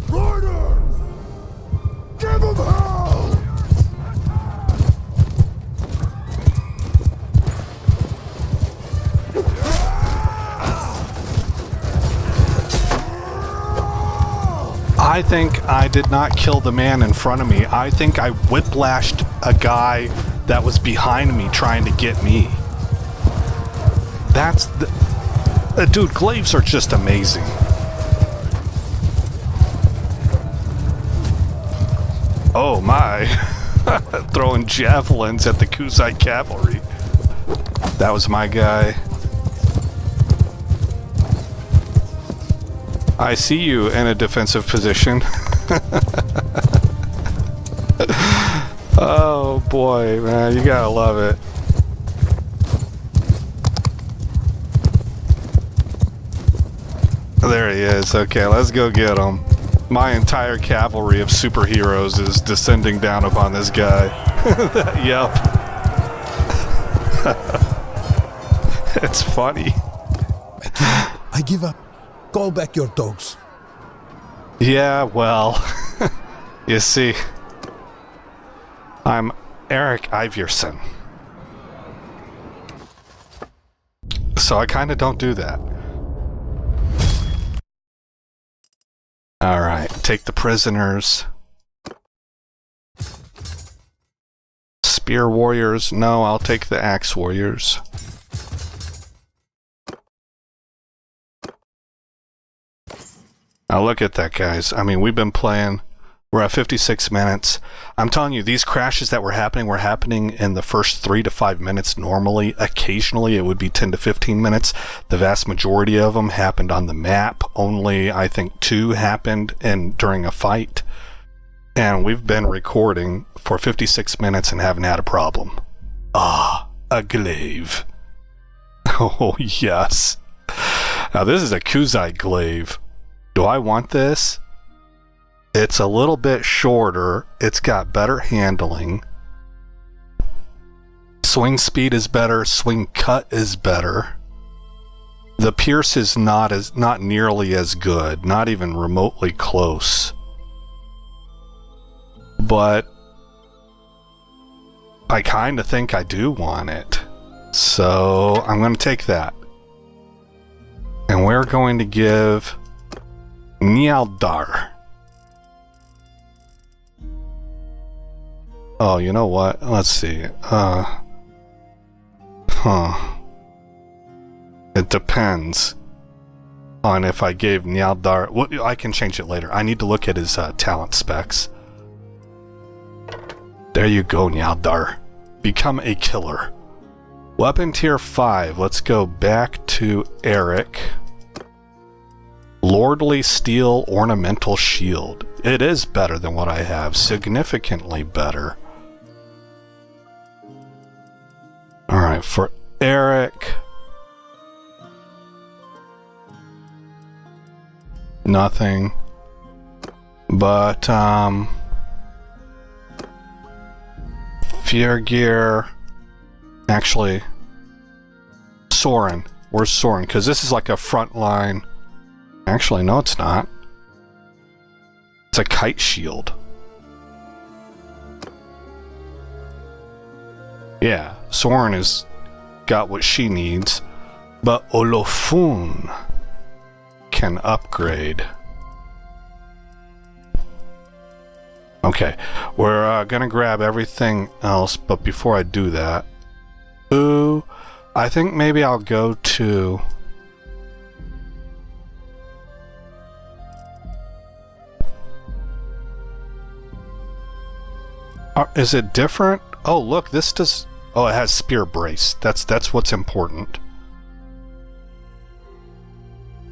Riders! Give them hell!
I think I did not kill the man in front of me. I think I whiplashed a guy that was behind me trying to get me. That's the... dude, glaives are just amazing. Oh my. Throwing javelins at the Kusai cavalry. That was my guy. I see you in a defensive position. Oh boy, man, you gotta love it. There he is. Okay, let's go get him. My entire cavalry of superheroes is descending down upon this guy. Yep. It's funny.
I give up. Call back your dogs.
Yeah, well, you see, I'm Eric Iverson. So I kind of don't do that. Alright, take the prisoners. Spear warriors? No, I'll take the axe warriors. Now look at that, guys. I mean, we've been playing. We're at 56 minutes. I'm telling you, these crashes that were happening in the first 3 to 5 minutes normally. Occasionally, it would be 10 to 15 minutes. The vast majority of them happened on the map. Only, I think, 2 happened during a fight. And we've been recording for 56 minutes and haven't had a problem. Ah, a glaive. Oh, yes. Now, this is a Kuzite glaive. Do I want this? It's a little bit shorter. It's got better handling. Swing speed is better. Swing cut is better. The pierce is not nearly as good. Not even remotely close. But I kind of think I do want it. So I'm going to take that. And we're going to give Nialdar. Oh, you know what? Let's see. It depends on if I gave Nialdar... Well, I can change it later. I need to look at his talent specs. There you go, Nialdar. Become a killer. Weapon tier 5. Let's go back to Eric. Lordly Steel Ornamental Shield. It is better than what I have. Significantly better. Alright, for Eric... Nothing. But, Fear Gear... Actually... Soren. Where's Soren? Because this is like a front line... Actually, no, it's not. It's a kite shield. Yeah, Soren has got what she needs, but Olofun can upgrade. Okay, we're gonna grab everything else, but before I do that, I think maybe I'll go to... Is it different? Oh, look, this does... Oh, it has spear brace. That's what's important.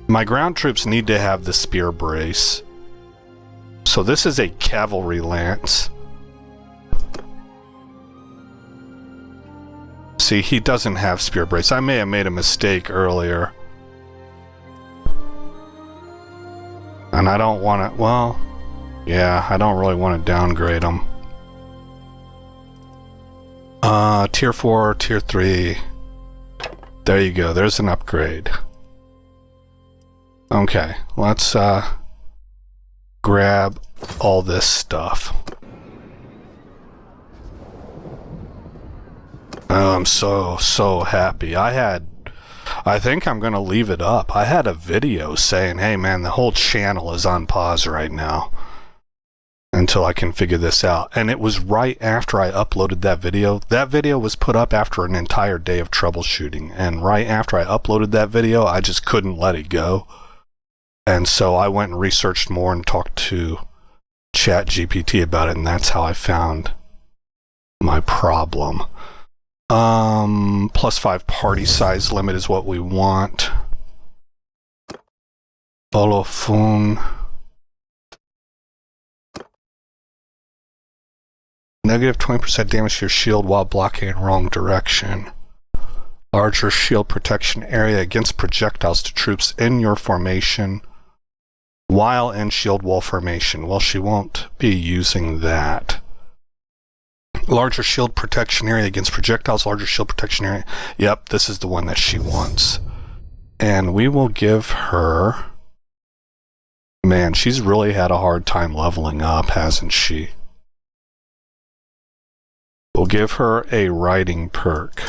My ground troops need to have the spear brace. So this is a cavalry lance. See, he doesn't have spear brace. I may have made a mistake earlier. And I don't want to... Well, yeah, I don't really want to downgrade him. Tier 4, Tier 3. There you go. There's an upgrade. Okay, let's grab all this stuff. Oh, I'm so happy. I think I'm going to leave it up. I had a video saying, hey man, the whole channel is on pause right now until I can figure this out. And it was right after I uploaded that video. That video was put up after an entire day of troubleshooting. And right after I uploaded that video, I just couldn't let it go. And so I went and researched more and talked to ChatGPT about it. And that's how I found my problem. +5 party size limit is what we want. Olofun. Negative 20% damage to your shield while blocking in wrong direction. Larger shield protection area against projectiles to troops in your formation while in shield wall formation. Well, she won't be using that. Larger shield protection area against projectiles, larger shield protection area. Yep, this is the one that she wants. And we will give her... Man, she's really had a hard time leveling up, hasn't she? We'll give her a riding perk.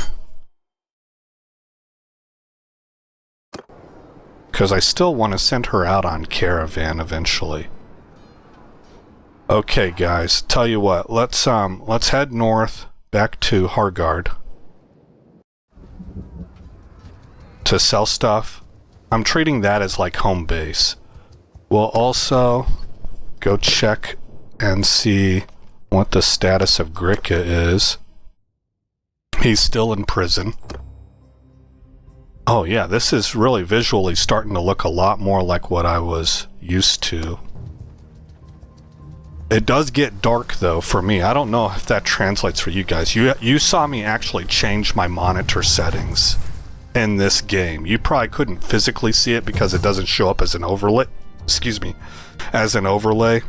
Because I still want to send her out on caravan eventually. Okay, guys, tell you what, let's head north back to Hargard to sell stuff. I'm treating that as like home base. We'll also go check and see what the status of Gricka is. He's still in prison. Oh yeah, this is really visually starting to look a lot more like what I was used to. It does get dark though for me. I don't know if that translates for you guys. You saw me actually change my monitor settings in this game. You probably couldn't physically see it because it doesn't show up as an overlay. Excuse me, as an overlay.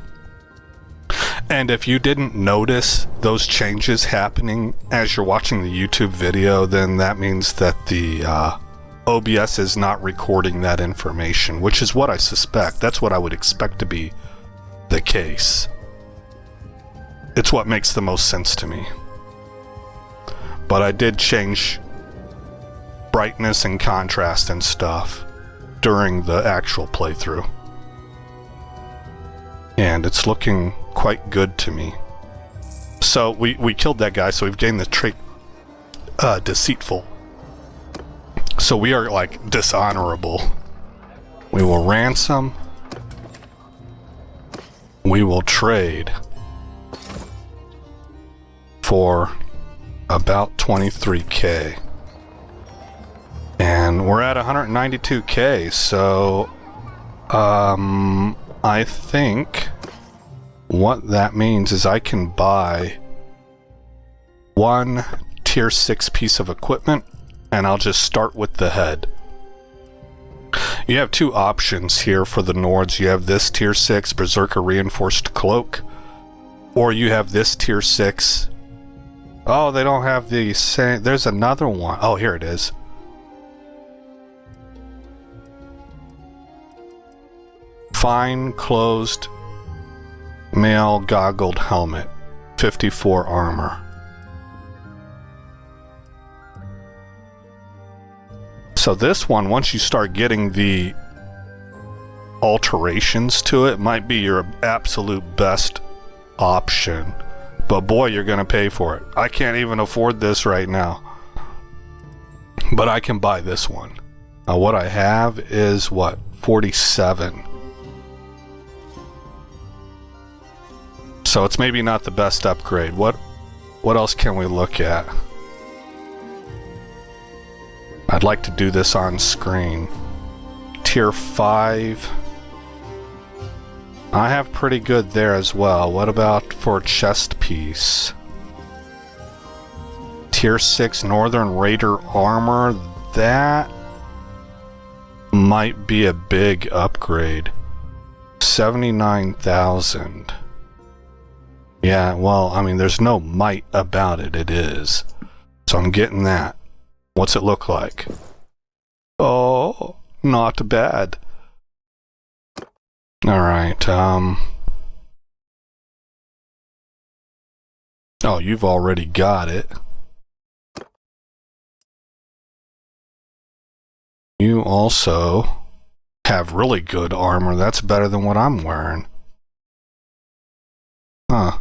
And if you didn't notice those changes happening as you're watching the YouTube video, then that means that the OBS is not recording that information, which is what I suspect. That's what I would expect to be the case. It's what makes the most sense to me. But I did change brightness and contrast and stuff during the actual playthrough. And it's looking quite good to me. So we killed that guy, so we've gained the trait deceitful. So we are like dishonorable. We will ransom. We will trade for about 23k. And we're at 192k, so I think what that means is I can buy one tier 6 piece of equipment, and I'll just start with the head. You have two options here for the Nords. You have this tier 6 Berserker Reinforced Cloak, or you have this tier 6. Oh, they don't have the same. There's another one. Oh, here it is. Fine closed mail goggled helmet, 54 armor. So this one, once you start getting the alterations to it, might be your absolute best option. But boy, you're gonna pay for it. I can't even afford this right now. But I can buy this one. Now what I have is what? 47. So it's maybe not the best upgrade. What else can we look at? I'd like to do this on screen. Tier 5. I have pretty good there as well. What about for chest piece? Tier 6 Northern Raider armor. That might be a big upgrade. 79,000. Yeah, well, I mean, there's no might about it. It is. So I'm getting that. What's it look like? Oh, not bad. Alright, oh, you've already got it. You also have really good armor. That's better than what I'm wearing. Huh.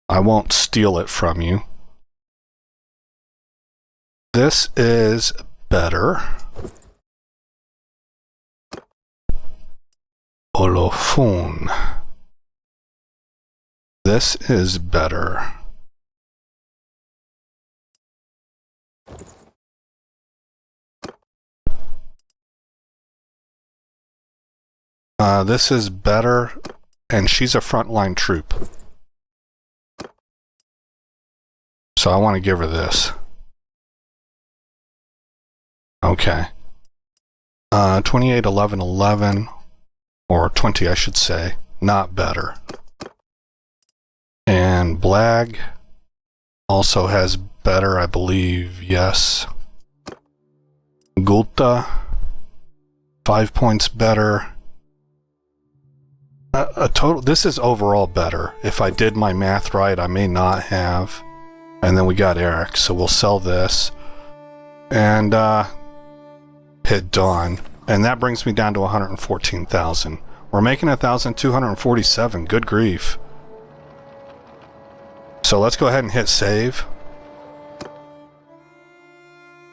I won't steal it from you. This is better. Olofun. This is better. This is better, and she's a frontline troop. So I want to give her this. Okay. 28, 11, 11, or 20, I should say. Not better. And Blag also has better, I believe. Yes. Gulta, 5 points better. A total. This is overall better. If I did my math right, I may not have. And then we got Eric, so we'll sell this and hit done. And that brings me down to 114,000. We're making 1,247. Good grief. So let's go ahead and hit save.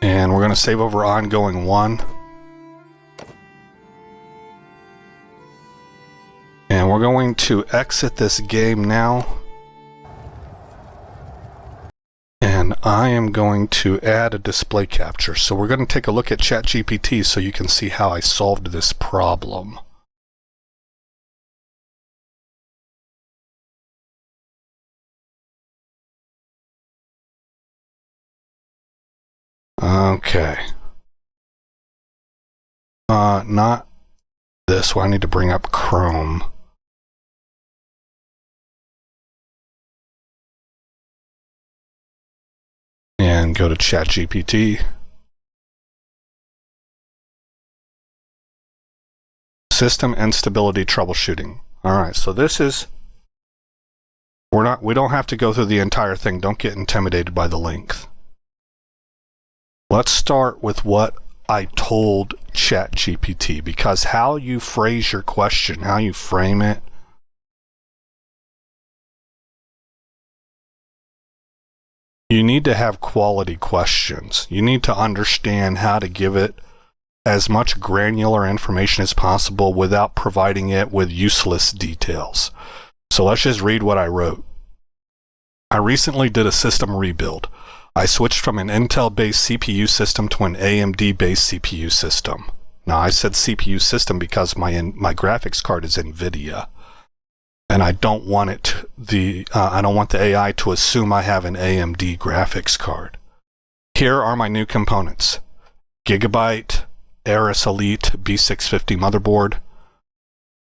And we're going to save over ongoing 1. And we're going to exit this game now. And I am going to add a display capture. So we're going to take a look at ChatGPT so you can see how I solved this problem. Okay. Not this one. I need to bring up Chrome. And go to ChatGPT. System instability troubleshooting. All right, so this is, we don't have to go through the entire thing. Don't get intimidated by the length. Let's start with what I told ChatGPT, because how you phrase your question, how you frame it, you need to have quality questions. You need to understand how to give it as much granular information as possible without providing it with useless details. So let's just read what I wrote. I recently did a system rebuild. I switched from an Intel-based CPU system to an AMD-based CPU system. Now I said CPU system because my graphics card is NVIDIA. And I don't want I don't want the AI to assume I have an AMD graphics card. Here are my new components. Gigabyte Aorus Elite B650 motherboard,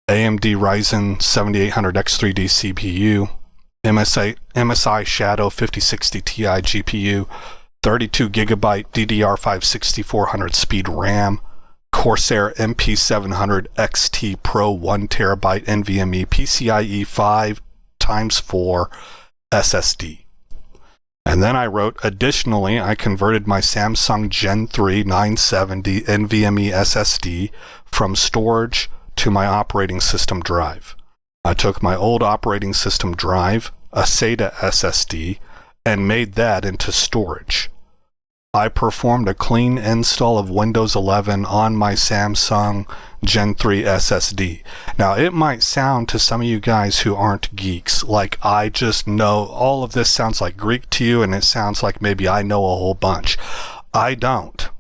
AMD Ryzen 7800X3D CPU, MSI Shadow 5060 Ti GPU, 32 gigabyte DDR5 6400 speed RAM, Corsair MP700 XT Pro 1 terabyte NVMe PCIe 5x4 SSD. And then I wrote, additionally, I converted my Samsung Gen 3 970 NVMe SSD from storage to my operating system drive. I took my old operating system drive, a SATA SSD, and made that into storage. I performed a clean install of Windows 11 on my Samsung Gen 3 SSD. Now, it might sound to some of you guys who aren't geeks like I just know all of this sounds like Greek to you, and it sounds like maybe I know a whole bunch. I don't.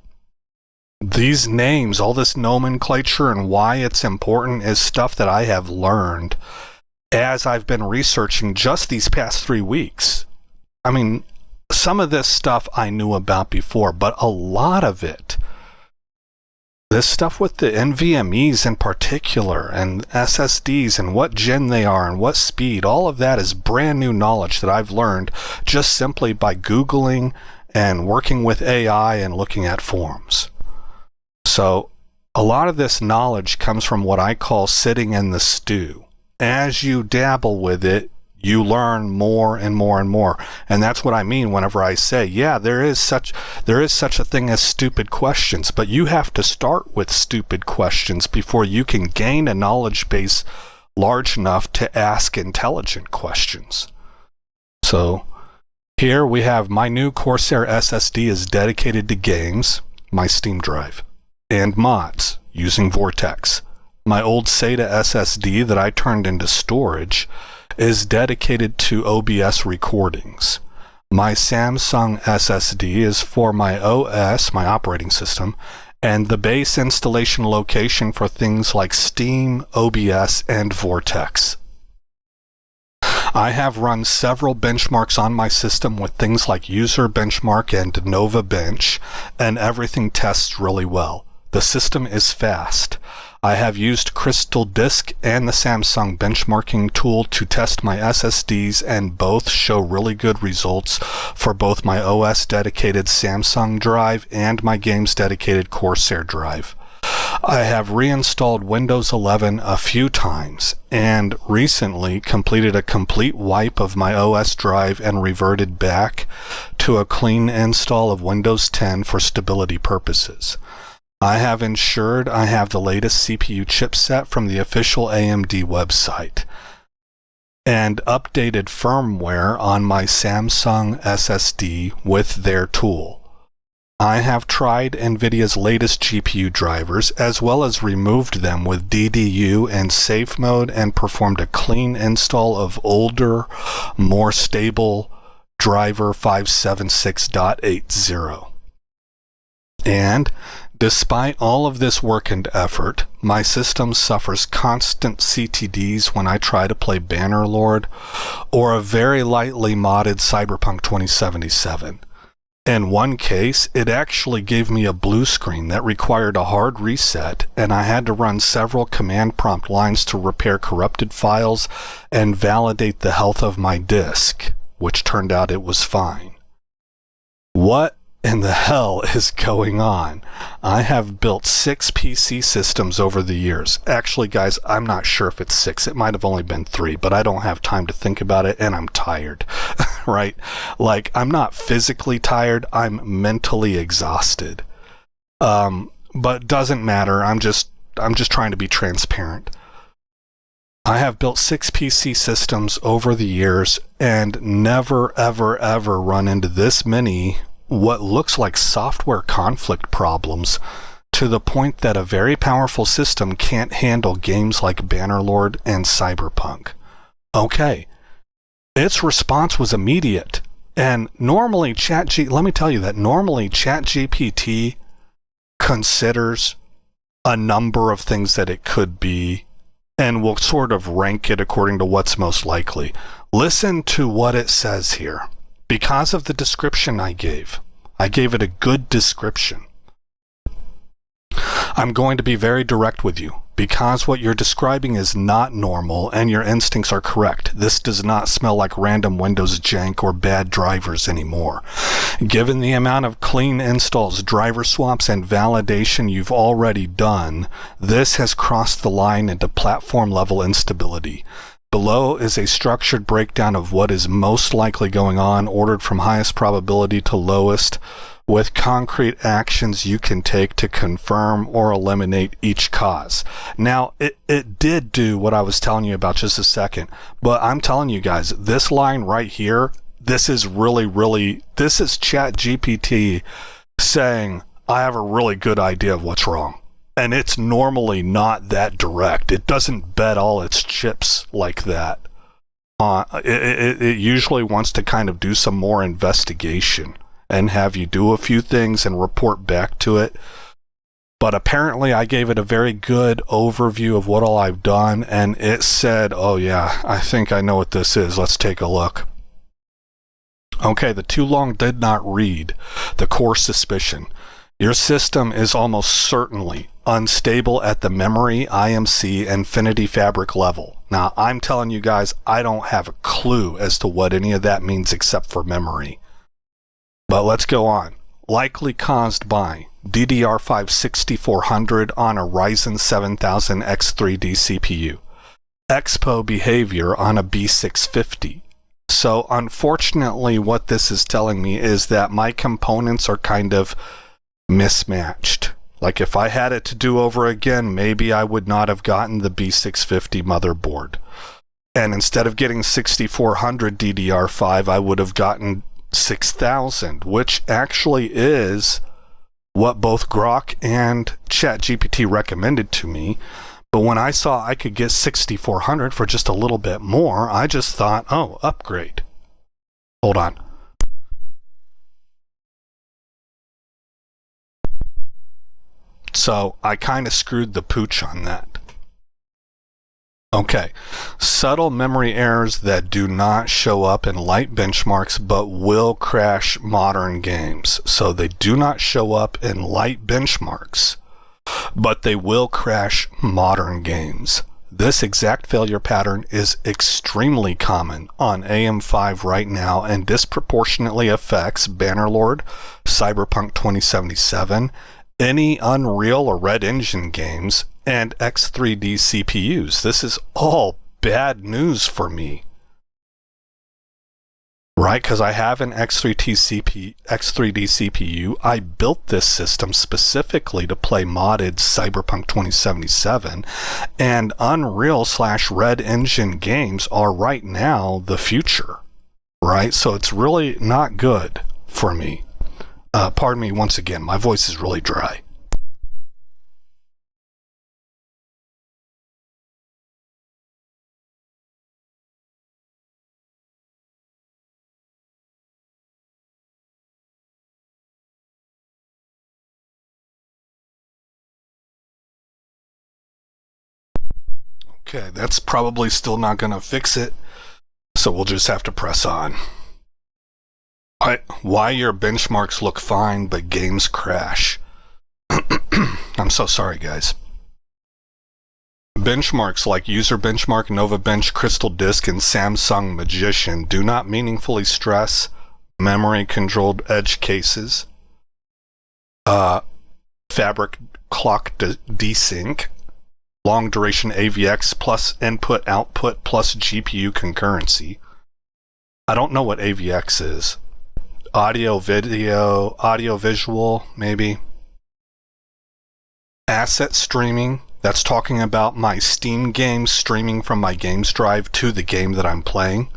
These names, all this nomenclature and why it's important is stuff that I have learned as I've been researching just these past 3 weeks. I mean, some of this stuff I knew about before, but a lot of it, this stuff with the NVMEs in particular and SSDs and what gen they are and what speed, all of that is brand new knowledge that I've learned just simply by Googling and working with AI and looking at forums. So a lot of this knowledge comes from what I call sitting in the stew. As you dabble with it, you learn more and more and more. And that's what I mean whenever I say, yeah, there is such a thing as stupid questions, but you have to start with stupid questions before you can gain a knowledge base large enough to ask intelligent questions. So here we have my new Corsair SSD is dedicated to games, my Steam drive, and mods using Vortex. My old SATA SSD that I turned into storage is dedicated to OBS recordings. My Samsung SSD is for my OS, my operating system, and the base installation location for things like Steam, OBS, and Vortex. I have run several benchmarks on my system with things like User Benchmark and Nova Bench, and everything tests really well. The system is fast. I have used Crystal Disk and the Samsung benchmarking tool to test my SSDs, and both show really good results for both my OS dedicated Samsung drive and my games dedicated Corsair drive. I have reinstalled Windows 11 a few times and recently completed a complete wipe of my OS drive and reverted back to a clean install of Windows 10 for stability purposes. I have ensured I have the latest CPU chipset from the official AMD website and updated firmware on my Samsung SSD with their tool. I have tried NVIDIA's latest GPU drivers as well as removed them with DDU and safe mode and performed a clean install of older, more stable driver 576.80. And despite all of this work and effort, my system suffers constant CTDs when I try to play Bannerlord or a very lightly modded Cyberpunk 2077. In one case, it actually gave me a blue screen that required a hard reset, and I had to run several command prompt lines to repair corrupted files and validate the health of my disk, which turned out it was fine. What in the hell is going on? I have built 6 PC systems over the years. Actually, guys, I'm not sure if it's 6. It might have only been 3, but I don't have time to think about it, and I'm tired, right? Like, I'm not physically tired, I'm mentally exhausted. But doesn't matter. I'm just trying to be transparent. I have built 6 PC systems over the years and never, ever, ever run into this many what looks like software conflict problems to the point that a very powerful system can't handle games like Bannerlord and Cyberpunk. Okay, its response was immediate, and normally let me tell you that normally ChatGPT considers a number of things that it could be and will sort of rank it according to what's most likely. Listen to what it says here. Because of the description I gave it a good description. I'm going to be very direct with you. Because what you're describing is not normal and your instincts are correct, this does not smell like random Windows jank or bad drivers anymore. Given the amount of clean installs, driver swaps, and validation you've already done, this has crossed the line into platform level instability. Below is a structured breakdown of what is most likely going on, ordered from highest probability to lowest, with concrete actions you can take to confirm or eliminate each cause. Now, it did do what I was telling you about just a second, but I'm telling you guys, this line right here, this is this is ChatGPT saying, I have a really good idea of what's wrong. And it's normally not that direct. It doesn't bet all its chips like that. It usually wants to kind of do some more investigation and have you do a few things and report back to it. But apparently I gave it a very good overview of what all I've done, and it said, oh yeah, I think I know what this is. Let's take a look. Okay, the too long did not read. The core suspicion. Your system is almost certainly unstable at the memory, IMC, Infinity Fabric level. Now, I'm telling you guys, I don't have a clue as to what any of that means except for memory. But let's go on. Likely caused by DDR5 6400 on a Ryzen 7000 X3D CPU. Expo behavior on a B650. So, unfortunately, what this is telling me is that my components are kind of mismatched. Like if I had it to do over again, maybe I would not have gotten the B650 motherboard. And instead of getting 6400 DDR5, I would have gotten 6000, which actually is what both Grok and ChatGPT recommended to me. But when I saw I could get 6400 for just a little bit more, I just thought, oh, upgrade. Hold on. So I kind of screwed the pooch on that. Okay, subtle memory errors that do not show up in light benchmarks but will crash modern games. So they do not show up in light benchmarks, but they will crash modern games. This exact failure pattern is extremely common on AM5 right now and disproportionately affects Bannerlord, Cyberpunk 2077, any Unreal or Red Engine games, and X3D CPUs. This is all bad news for me. Right, because I have an X3D CPU. I built this system specifically to play modded Cyberpunk 2077, and Unreal/Red Engine games are right now the future. Right, so it's really not good for me. Pardon me once again, my voice is really dry. Okay, that's probably still not going to fix it, so we'll just have to press on. Why your benchmarks look fine, but games crash. I'm so sorry, guys. Benchmarks like User Benchmark, Nova Bench, Crystal Disk, and Samsung Magician do not meaningfully stress memory-controlled edge cases, fabric clock desync, long-duration AVX plus input-output plus GPU concurrency. I don't know what AVX is. Audio, video, audio, visual, maybe. Asset streaming, that's talking about my Steam games streaming from my games drive to the game that I'm playing.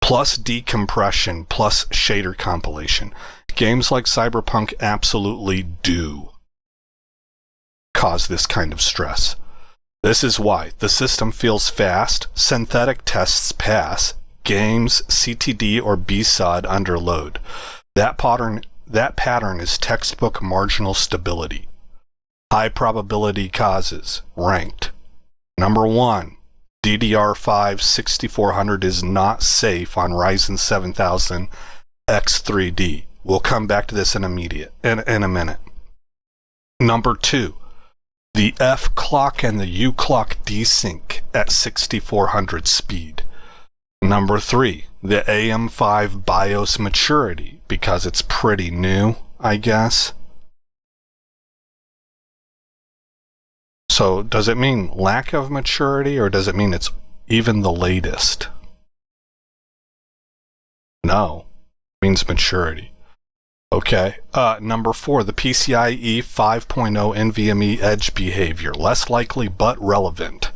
Plus decompression, plus shader compilation. Games like Cyberpunk absolutely do cause this kind of stress. This is why the system feels fast, synthetic tests pass, games CTD or BSOD under load. That pattern is textbook marginal stability. High probability causes, ranked. Number 1, DDR5 6400 is not safe on Ryzen 7000 X3D. We'll come back to this in a minute. Number 2, the F clock and the U clock desync at 6400 speed. Number 3, the AM5 BIOS maturity, because it's pretty new, I guess. So does it mean lack of maturity, or does it mean it's even the latest? No, it means maturity. Okay, number 4, the PCIe 5.0 NVMe edge behavior, less likely but relevant.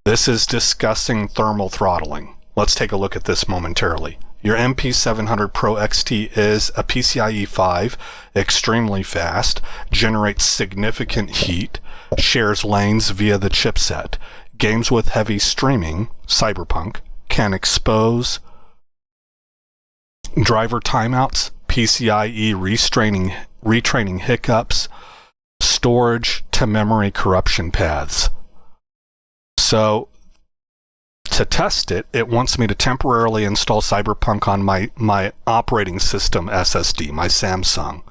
This is discussing thermal throttling. Let's take a look at this momentarily. Your MP700 Pro XT is a PCIe 5, extremely fast, generates significant heat, shares lanes via the chipset. Games with heavy streaming, Cyberpunk, can expose driver timeouts, PCIe retraining hiccups, storage to memory corruption paths. So to test it, it wants me to temporarily install Cyberpunk on my operating system SSD, my Samsung,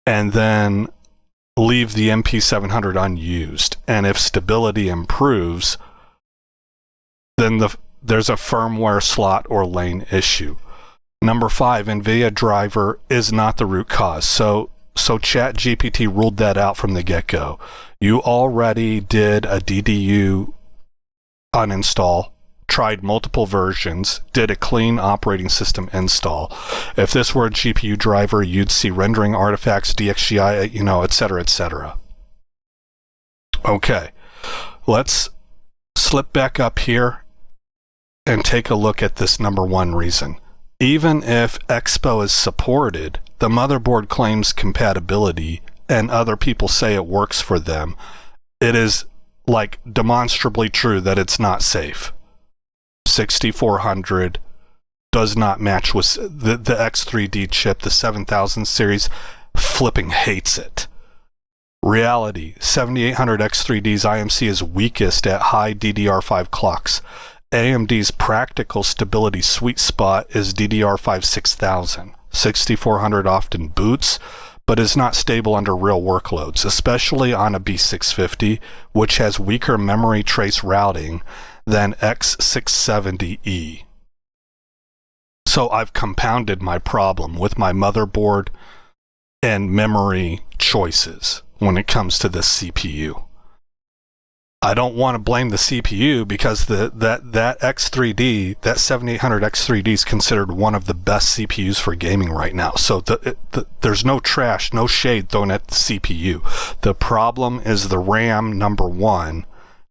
and then leave the MP700 unused. And if stability improves, then there's a firmware slot or lane issue. Number 5, NVIDIA driver is not the root cause. So ChatGPT ruled that out from the get-go. You already did a DDU uninstall, tried multiple versions, did a clean operating system install. If this were a GPU driver, you'd see rendering artifacts, DXGI, etc., etc. Okay, let's slip back up here and take a look at this number 1 reason. Even if Expo is supported, the motherboard claims compatibility and other people say it works for them. It is like demonstrably true that it's not safe. 6400 does not match with the X3D chip. The 7000 series flipping hates it. Reality, 7800X3D's IMC is weakest at high DDR5 clocks. AMD's practical stability sweet spot is DDR5 6000. 6400 often boots, but is not stable under real workloads, especially on a B650, which has weaker memory trace routing than X670E. So I've compounded my problem with my motherboard and memory choices when it comes to this CPU. I don't want to blame the CPU because that X3D, that 7800X3D is considered one of the best CPUs for gaming right now. So there's no trash, no shade thrown at the CPU. The problem is the RAM, number one,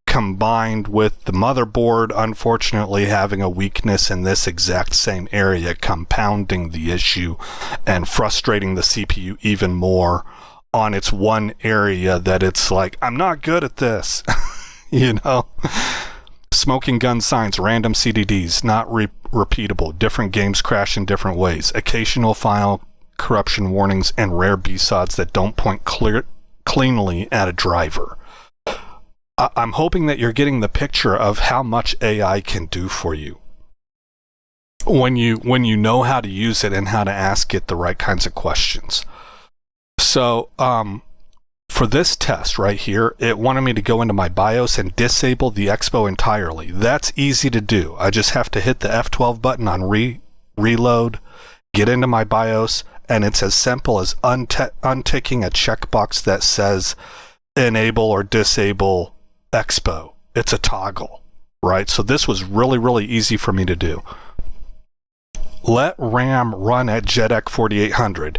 combined with the motherboard unfortunately having a weakness in this exact same area, compounding the issue and frustrating the CPU even more on its one area that it's like, I'm not good at this. You know, smoking gun signs, random CDDs, not repeatable, different games crash in different ways, occasional file corruption warnings, and rare BSODs that don't point cleanly at a driver. I'm hoping that you're getting the picture of how much AI can do for you when you know how to use it and how to ask it the right kinds of questions. So, for this test right here, it wanted me to go into my BIOS and disable the Expo entirely. That's easy to do. I just have to hit the F12 button on reload, get into my BIOS, and it's as simple as unticking a checkbox that says enable or disable Expo. It's a toggle, right? So this was really, really easy for me to do. Let RAM run at JEDEC 4800.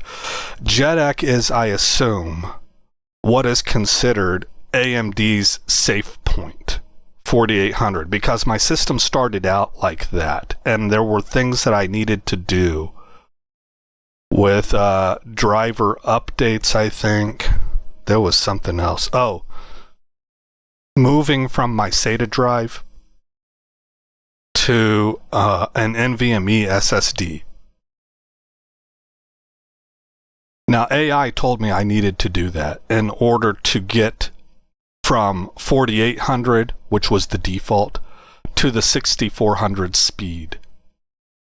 JEDEC is, I assume, what is considered AMD's safe point, 4800, because my system started out like that, and there were things that I needed to do with driver updates, I think. There was something else. Oh, moving from my SATA drive to an NVMe SSD. Now, AI told me I needed to do that in order to get from 4800, which was the default, to the 6400 speed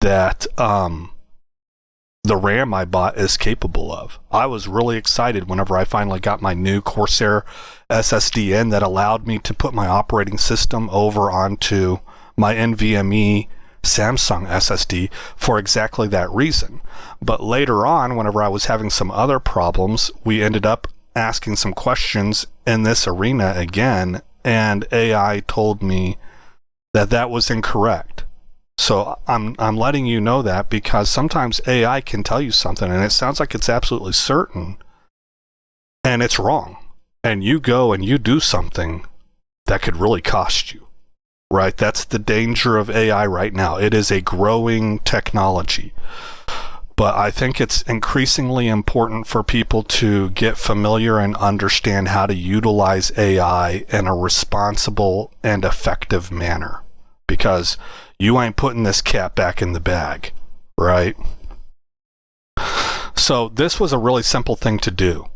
that the RAM I bought is capable of. I was really excited whenever I finally got my new Corsair SSD in that allowed me to put my operating system over onto my NVMe Samsung SSD for exactly that reason. But later on, whenever I was having some other problems, we ended up asking some questions in this arena again, and AI told me that that was incorrect. So I'm letting you know that because sometimes AI can tell you something and it sounds like it's absolutely certain and it's wrong. And you go and you do something that could really cost you. Right? That's the danger of AI right now. It is a growing technology. But I think it's increasingly important for people to get familiar and understand how to utilize AI in a responsible and effective manner. Because you ain't putting this cat back in the bag, right? So this was a really simple thing to do.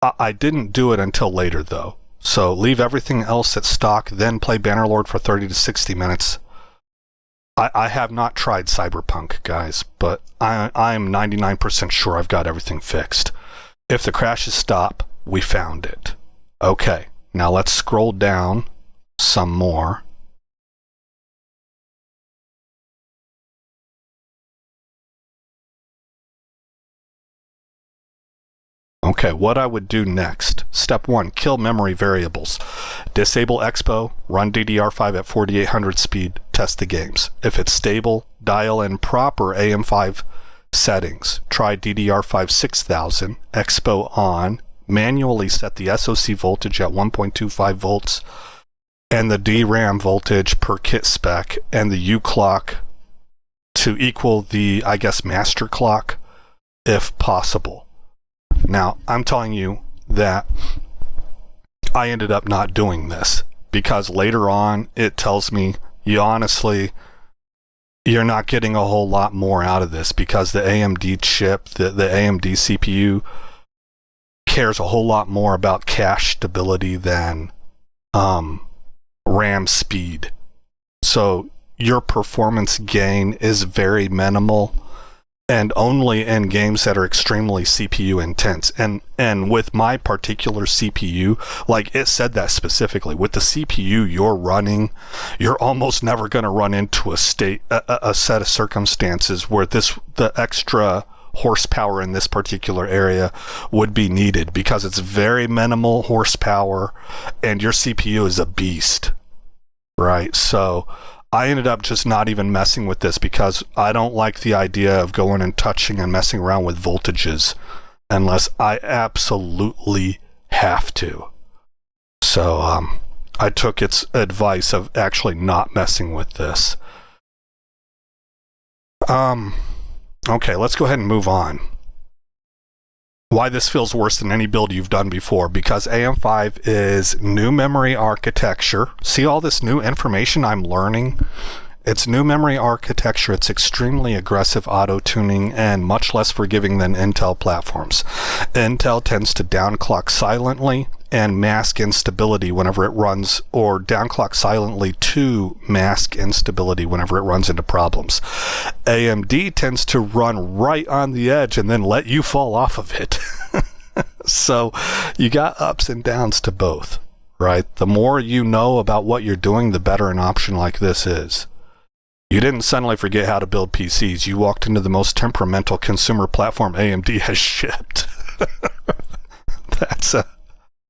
I didn't do it until later, though. So leave everything else at stock, then play Bannerlord for 30 to 60 minutes. I have not tried Cyberpunk, guys, but I'm 99% sure I've got everything fixed. If the crashes stop, we found it. Okay, now let's scroll down some more. Okay, what I would do next. Step 1, kill memory variables. Disable Expo, run DDR5 at 4800 speed, test the games. If it's stable, dial in proper AM5 settings. Try DDR5 6000, Expo on, manually set the SoC voltage at 1.25 volts, and the DRAM voltage per kit spec, and the U clock to equal the, I guess, master clock, if possible. Now, I'm telling you that I ended up not doing this because later on it tells me you're not getting a whole lot more out of this because the AMD chip, the AMD CPU cares a whole lot more about cache stability than RAM speed. So your performance gain is very minimal, and only in games that are extremely CPU intense. And with my particular CPU, like it said that specifically, with the CPU you're running, you're almost never going to run into a set of circumstances where the extra horsepower in this particular area would be needed, because it's very minimal horsepower and your CPU is a beast, right? So I ended up just not even messing with this, because I don't like the idea of going and touching and messing around with voltages unless I absolutely have to. So I took its advice of actually not messing with this. Okay, let's go ahead and move on. Why this feels worse than any build you've done before: because AM5 is new memory architecture. See all this new information I'm learning? It's new memory architecture. It's extremely aggressive auto-tuning and much less forgiving than Intel platforms. Intel tends to downclock silently and mask instability whenever it runs, or downclock silently to mask instability whenever it runs into problems. AMD tends to run right on the edge and then let you fall off of it. So you got ups and downs to both, right? The more you know about what you're doing, the better an option like this is. You didn't suddenly forget how to build PCs. You walked into the most temperamental consumer platform AMD has shipped.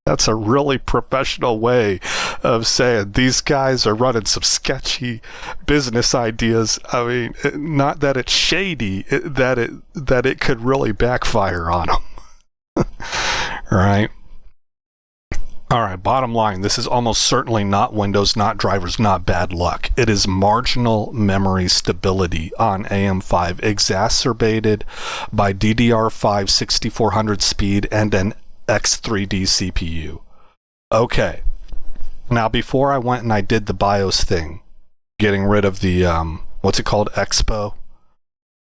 That's a really professional way of saying these guys are running some sketchy business ideas. I mean, not that it's shady, that it could really backfire on them. Right? All right, bottom line, this is almost certainly not Windows, not drivers, not bad luck. It is marginal memory stability on AM5, exacerbated by DDR5 6400 speed and an X3D CPU. Okay, now before I went and I did the BIOS thing, getting rid of the, what's it called, Expo,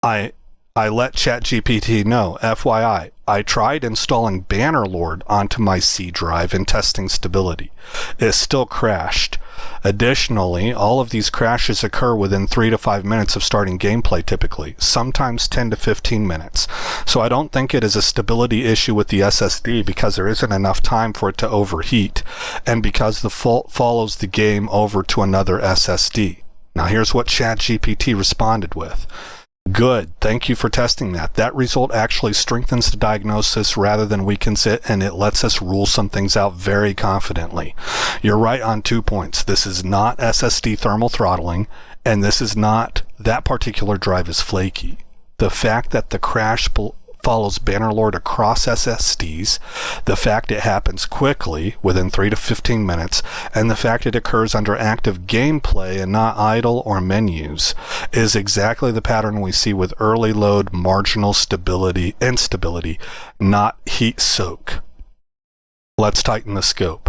I let ChatGPT know, FYI, I tried installing Bannerlord onto my C drive and testing stability. It still crashed. Additionally, all of these crashes occur within 3 to 5 minutes of starting gameplay typically, sometimes 10 to 15 minutes. So I don't think it is a stability issue with the SSD, because there isn't enough time for it to overheat, and because the fault follows the game over to another SSD. Now here's what ChatGPT responded with. Good, thank you for testing that. That result actually strengthens the diagnosis rather than weakens it, and it lets us rule some things out very confidently. You're right on 2 points. This is not SSD thermal throttling, and this is not that particular drive is flaky. The fact that the crash follows Bannerlord across SSDs, the fact it happens quickly, within 3 to 15 minutes, and the fact it occurs under active gameplay and not idle or menus, is exactly the pattern we see with early load marginal instability, not heat soak. Let's tighten the scope.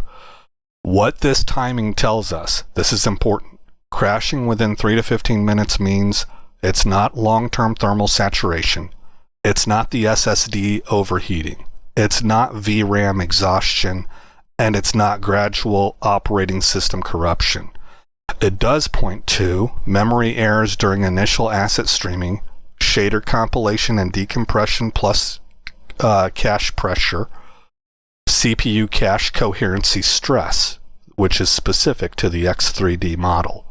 What this timing tells us, this is important. Crashing within 3 to 15 minutes means it's not long-term thermal saturation. It's not the SSD overheating. It's not VRAM exhaustion, and it's not gradual operating system corruption. It does point to memory errors during initial asset streaming, shader compilation and decompression plus cache pressure, CPU cache coherency stress, which is specific to the X3D model.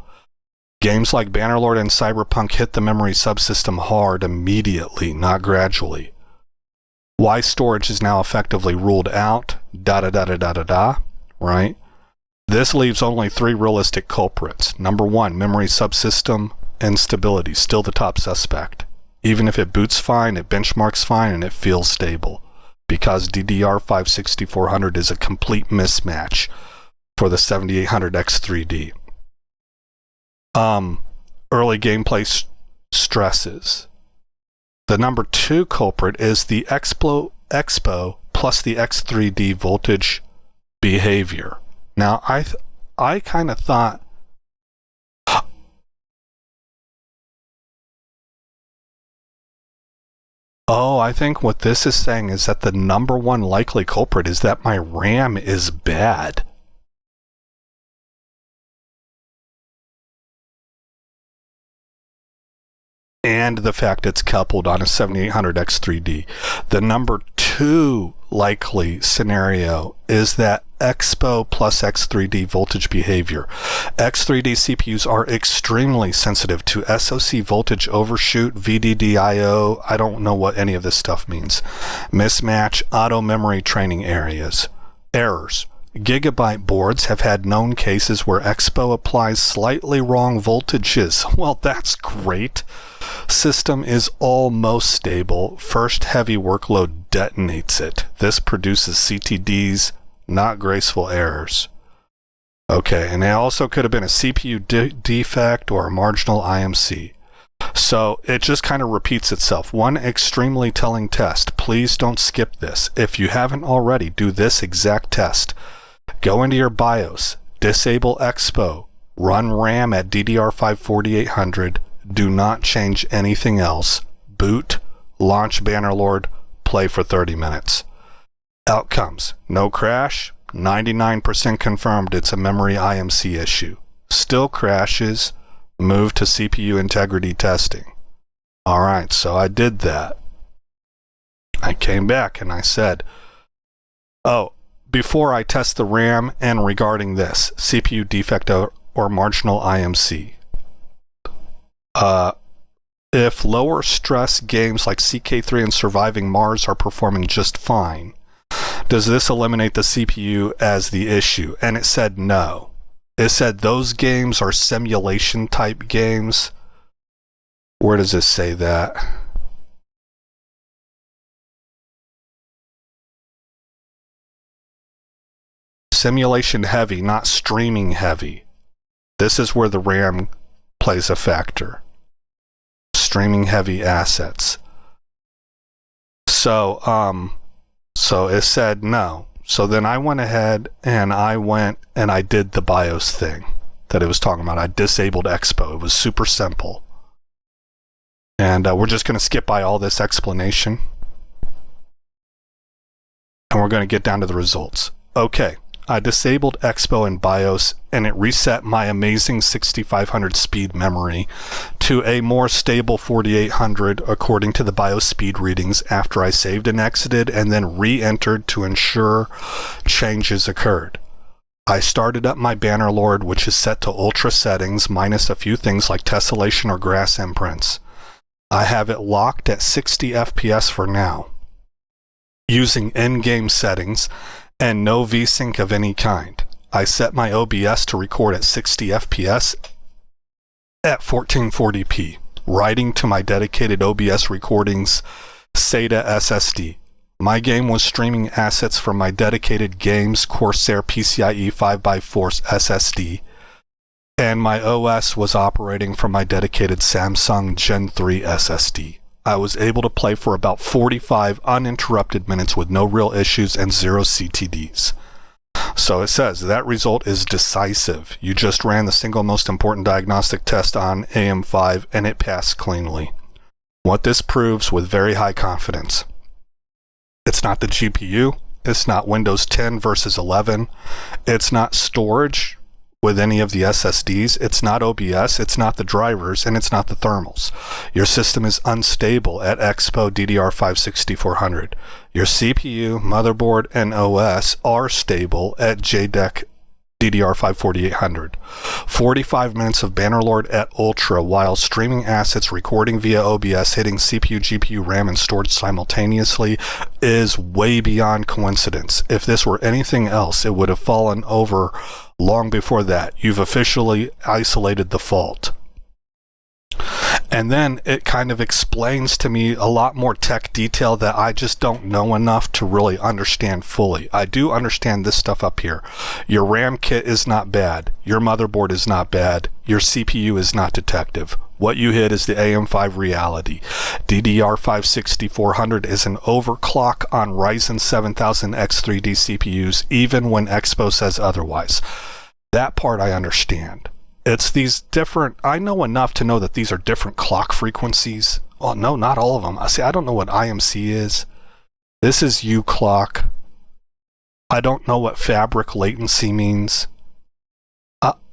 Games like Bannerlord and Cyberpunk hit the memory subsystem hard immediately, not gradually. Why storage is now effectively ruled out, right? This leaves only 3 realistic culprits. Number 1, memory subsystem instability, still the top suspect. Even if it boots fine, it benchmarks fine, and it feels stable, because DDR5 6400 is a complete mismatch for the 7800 X3D. Early gameplay stresses. The number 2 culprit is the Expo plus the X3D voltage behavior. Now, I kind of thought, Oh, I think what this is saying is that the number one likely culprit is that my RAM is bad. And the fact it's coupled on a 7800 X3D. The number two likely scenario is that Expo plus X3D voltage behavior. X3D CPUs are extremely sensitive to SoC voltage overshoot, VDDIO, I don't know what any of this stuff means, mismatch, auto memory training areas, errors. Gigabyte boards have had known cases where Expo applies slightly wrong voltages. Well, that's great. System is almost stable. First heavy workload detonates it. This produces CTDs, not graceful errors. Okay, and it also could have been a CPU defect or a marginal IMC. So it just kind of repeats itself. One extremely telling test. Please don't skip this. If you haven't already, do this exact test. Go into your BIOS, disable Expo, run RAM at DDR5 4800, do not change anything else, boot, launch Bannerlord, play for 30 minutes. Outcomes: no crash, 99% confirmed it's a memory IMC issue. Still crashes, move to CPU integrity testing. Alright, so I did that. I came back and I said, oh, before I test the RAM and regarding this, CPU defect or marginal IMC. If lower stress games like CK3 and Surviving Mars are performing just fine, does this eliminate the CPU as the issue? And it said no. It said those games are simulation type games. Where does it say that? Simulation heavy, not streaming heavy. This is where the RAM plays a factor. Streaming heavy assets. So it said no. So then I went ahead and I did the BIOS thing that it was talking about. I disabled Expo. It was super simple. And we're just going to skip by all this explanation. And we're going to get down to the results. Okay. I disabled Expo in BIOS and it reset my amazing 6500 speed memory to a more stable 4800 according to the BIOS speed readings after I saved and exited and then re-entered to ensure changes occurred. I started up my Bannerlord, which is set to ultra settings minus a few things like tessellation or grass imprints. I have it locked at 60 FPS for now, using in-game settings and no VSync of any kind. I set my OBS to record at 60 FPS at 1440p, writing to my dedicated OBS recordings SATA SSD. My game was streaming assets from my dedicated Games Corsair PCIe 5x4 SSD, and my OS was operating from my dedicated Samsung Gen 3 SSD. I was able to play for about 45 uninterrupted minutes with no real issues and 0 CTDs. So it says that result is decisive. You just ran the single most important diagnostic test on AM5 and it passed cleanly. What this proves with very high confidence: it's not the GPU, it's not Windows 10 versus 11, it's not storage with any of the SSDs, it's not OBS, it's not the drivers, and it's not the thermals. Your system is unstable at Expo DDR5 6400. Your CPU, motherboard, and OS are stable at JDEC DDR5 4800. 45 minutes of Bannerlord at Ultra while streaming assets, recording via OBS, hitting CPU, GPU, RAM, and storage simultaneously is way beyond coincidence. If this were anything else, it would have fallen over long before that. You've officially isolated the fault. And then it kind of explains to me a lot more tech detail that I just don't know enough to really understand fully. I do understand this stuff up here. Your RAM kit is not bad. Your motherboard is not bad. Your CPU is not detective. What you hit is the AM5 reality. DDR5 6400 is an overclock on Ryzen 7000 X3D CPUs, even when Expo says otherwise. That part I understand. It's these different, I know enough to know that these are different clock frequencies Oh, no, not all of them. I don't know what IMC is. This is uClock. I don't know what fabric latency means.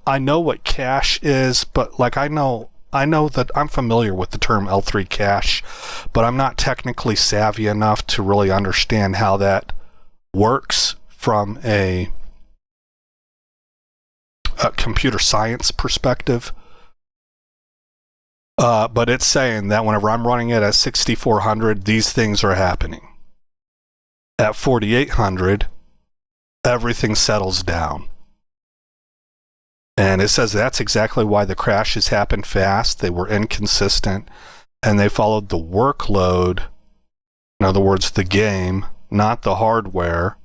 I know what cache is, but like I know that I'm familiar with the term L3 cache, but I'm not technically savvy enough to really understand how that works from a computer science perspective. But it's saying that whenever I'm running it at 6400, these things are happening. At 4800, everything settles down. And it says that's exactly why the crashes happened fast. They were inconsistent, and they followed the workload, in other words, the game, not the hardware,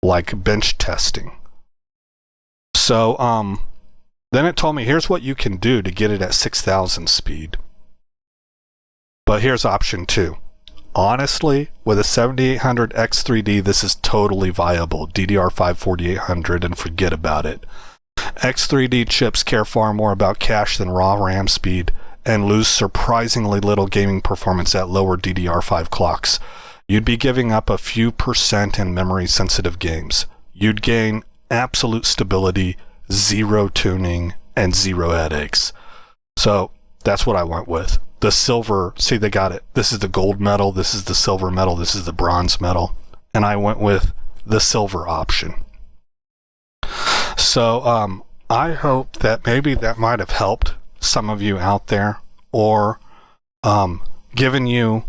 like bench testing. So, then it told me, here's what you can do to get it at 6000 speed. But here's option 2. Honestly, with a 7800 X3D, this is totally viable. DDR5 4800 and forget about it. X3D chips care far more about cache than raw RAM speed and lose surprisingly little gaming performance at lower DDR5 clocks. You'd be giving up a few percent in memory-sensitive games. You'd gain absolute stability, zero tuning, and zero headaches. So that's what I went with. The silver, see, they got it. This is the gold medal, this is the silver medal, this is the bronze medal. And I went with the silver option. So I hope that maybe that might have helped some of you out there, or given you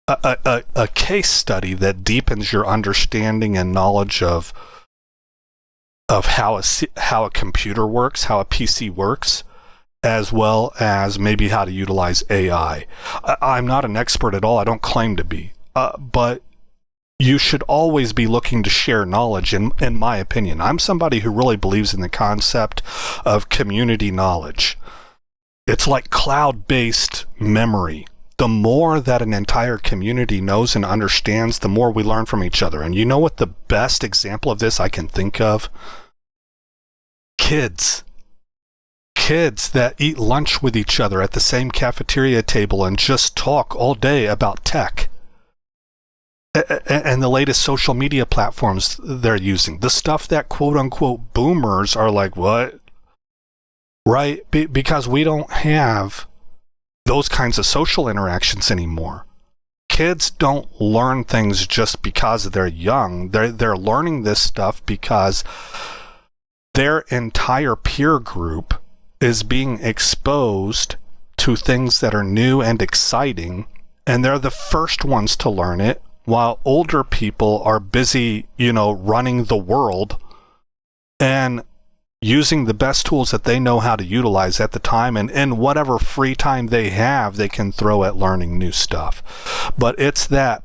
a case study that deepens your understanding and knowledge of how a computer works, how a PC works, as well as maybe how to utilize AI. I'm not an expert at all. I don't claim to be, but you should always be looking to share knowledge, in my opinion. I'm somebody who really believes in the concept of community knowledge. It's like cloud-based memory. The more that an entire community knows and understands, the more we learn from each other. And you know what the best example of this I can think of? Kids. Kids that eat lunch with each other at the same cafeteria table and just talk all day about tech. And the latest social media platforms they're using. The stuff that quote-unquote boomers are like, what? Right? Because we don't have those kinds of social interactions anymore. Kids don't learn things just because they're young. They're learning this stuff because their entire peer group is being exposed to things that are new and exciting, and they're the first ones to learn it, while older people are busy, running the world and using the best tools that they know how to utilize at the time, and whatever free time they have, they can throw at learning new stuff. But it's that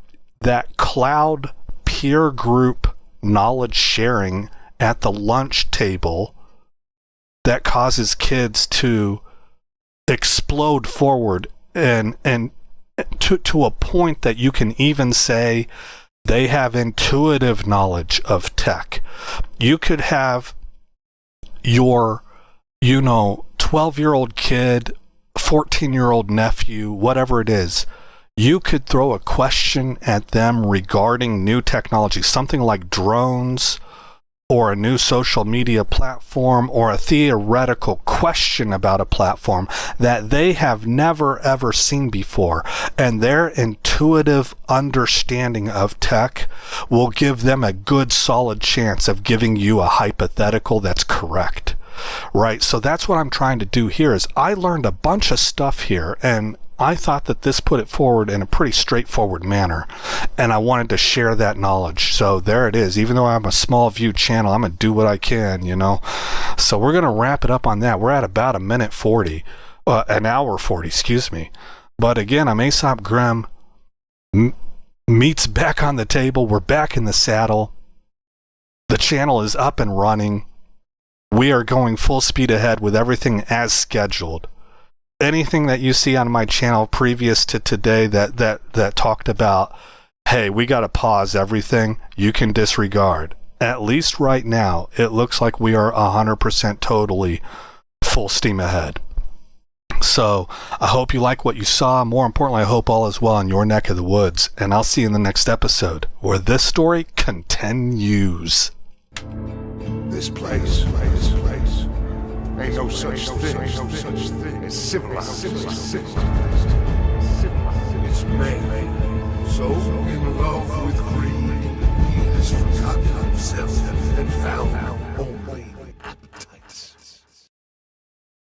cloud peer group knowledge sharing at the lunch table that causes kids to explode forward and to a point that you can even say they have intuitive knowledge of tech. You could have your 12-year-old kid, 14-year-old nephew, whatever it is, you could throw a question at them regarding new technology, something like drones, or a new social media platform, or a theoretical question about a platform that they have never ever seen before, and their intuitive understanding of tech will give them a good solid chance of giving you a hypothetical that's correct. Right? So that's what I'm trying to do here. Is I learned a bunch of stuff here, and I thought that this put it forward in a pretty straightforward manner, and I wanted to share that knowledge. So there it is. Even though I'm a small view channel, I'm going to do what I can, So we're going to wrap it up on that. We're at about an hour 40, excuse me. But again, I'm Aesop Grimm. Meat's back on the table. We're back in the saddle. The channel is up and running. We are going full speed ahead with everything as scheduled. Anything that you see on my channel previous to today that talked about, hey, we got to pause everything, you can disregard. At least right now, it looks like we are 100% totally full steam ahead. So I hope you like what you saw. More importantly, I hope all is well in your neck of the woods. And I'll see you in the next episode where this story continues.
This place. Ain't no such thing as civilized. It's man, so in love with greed, he has forgotten himself.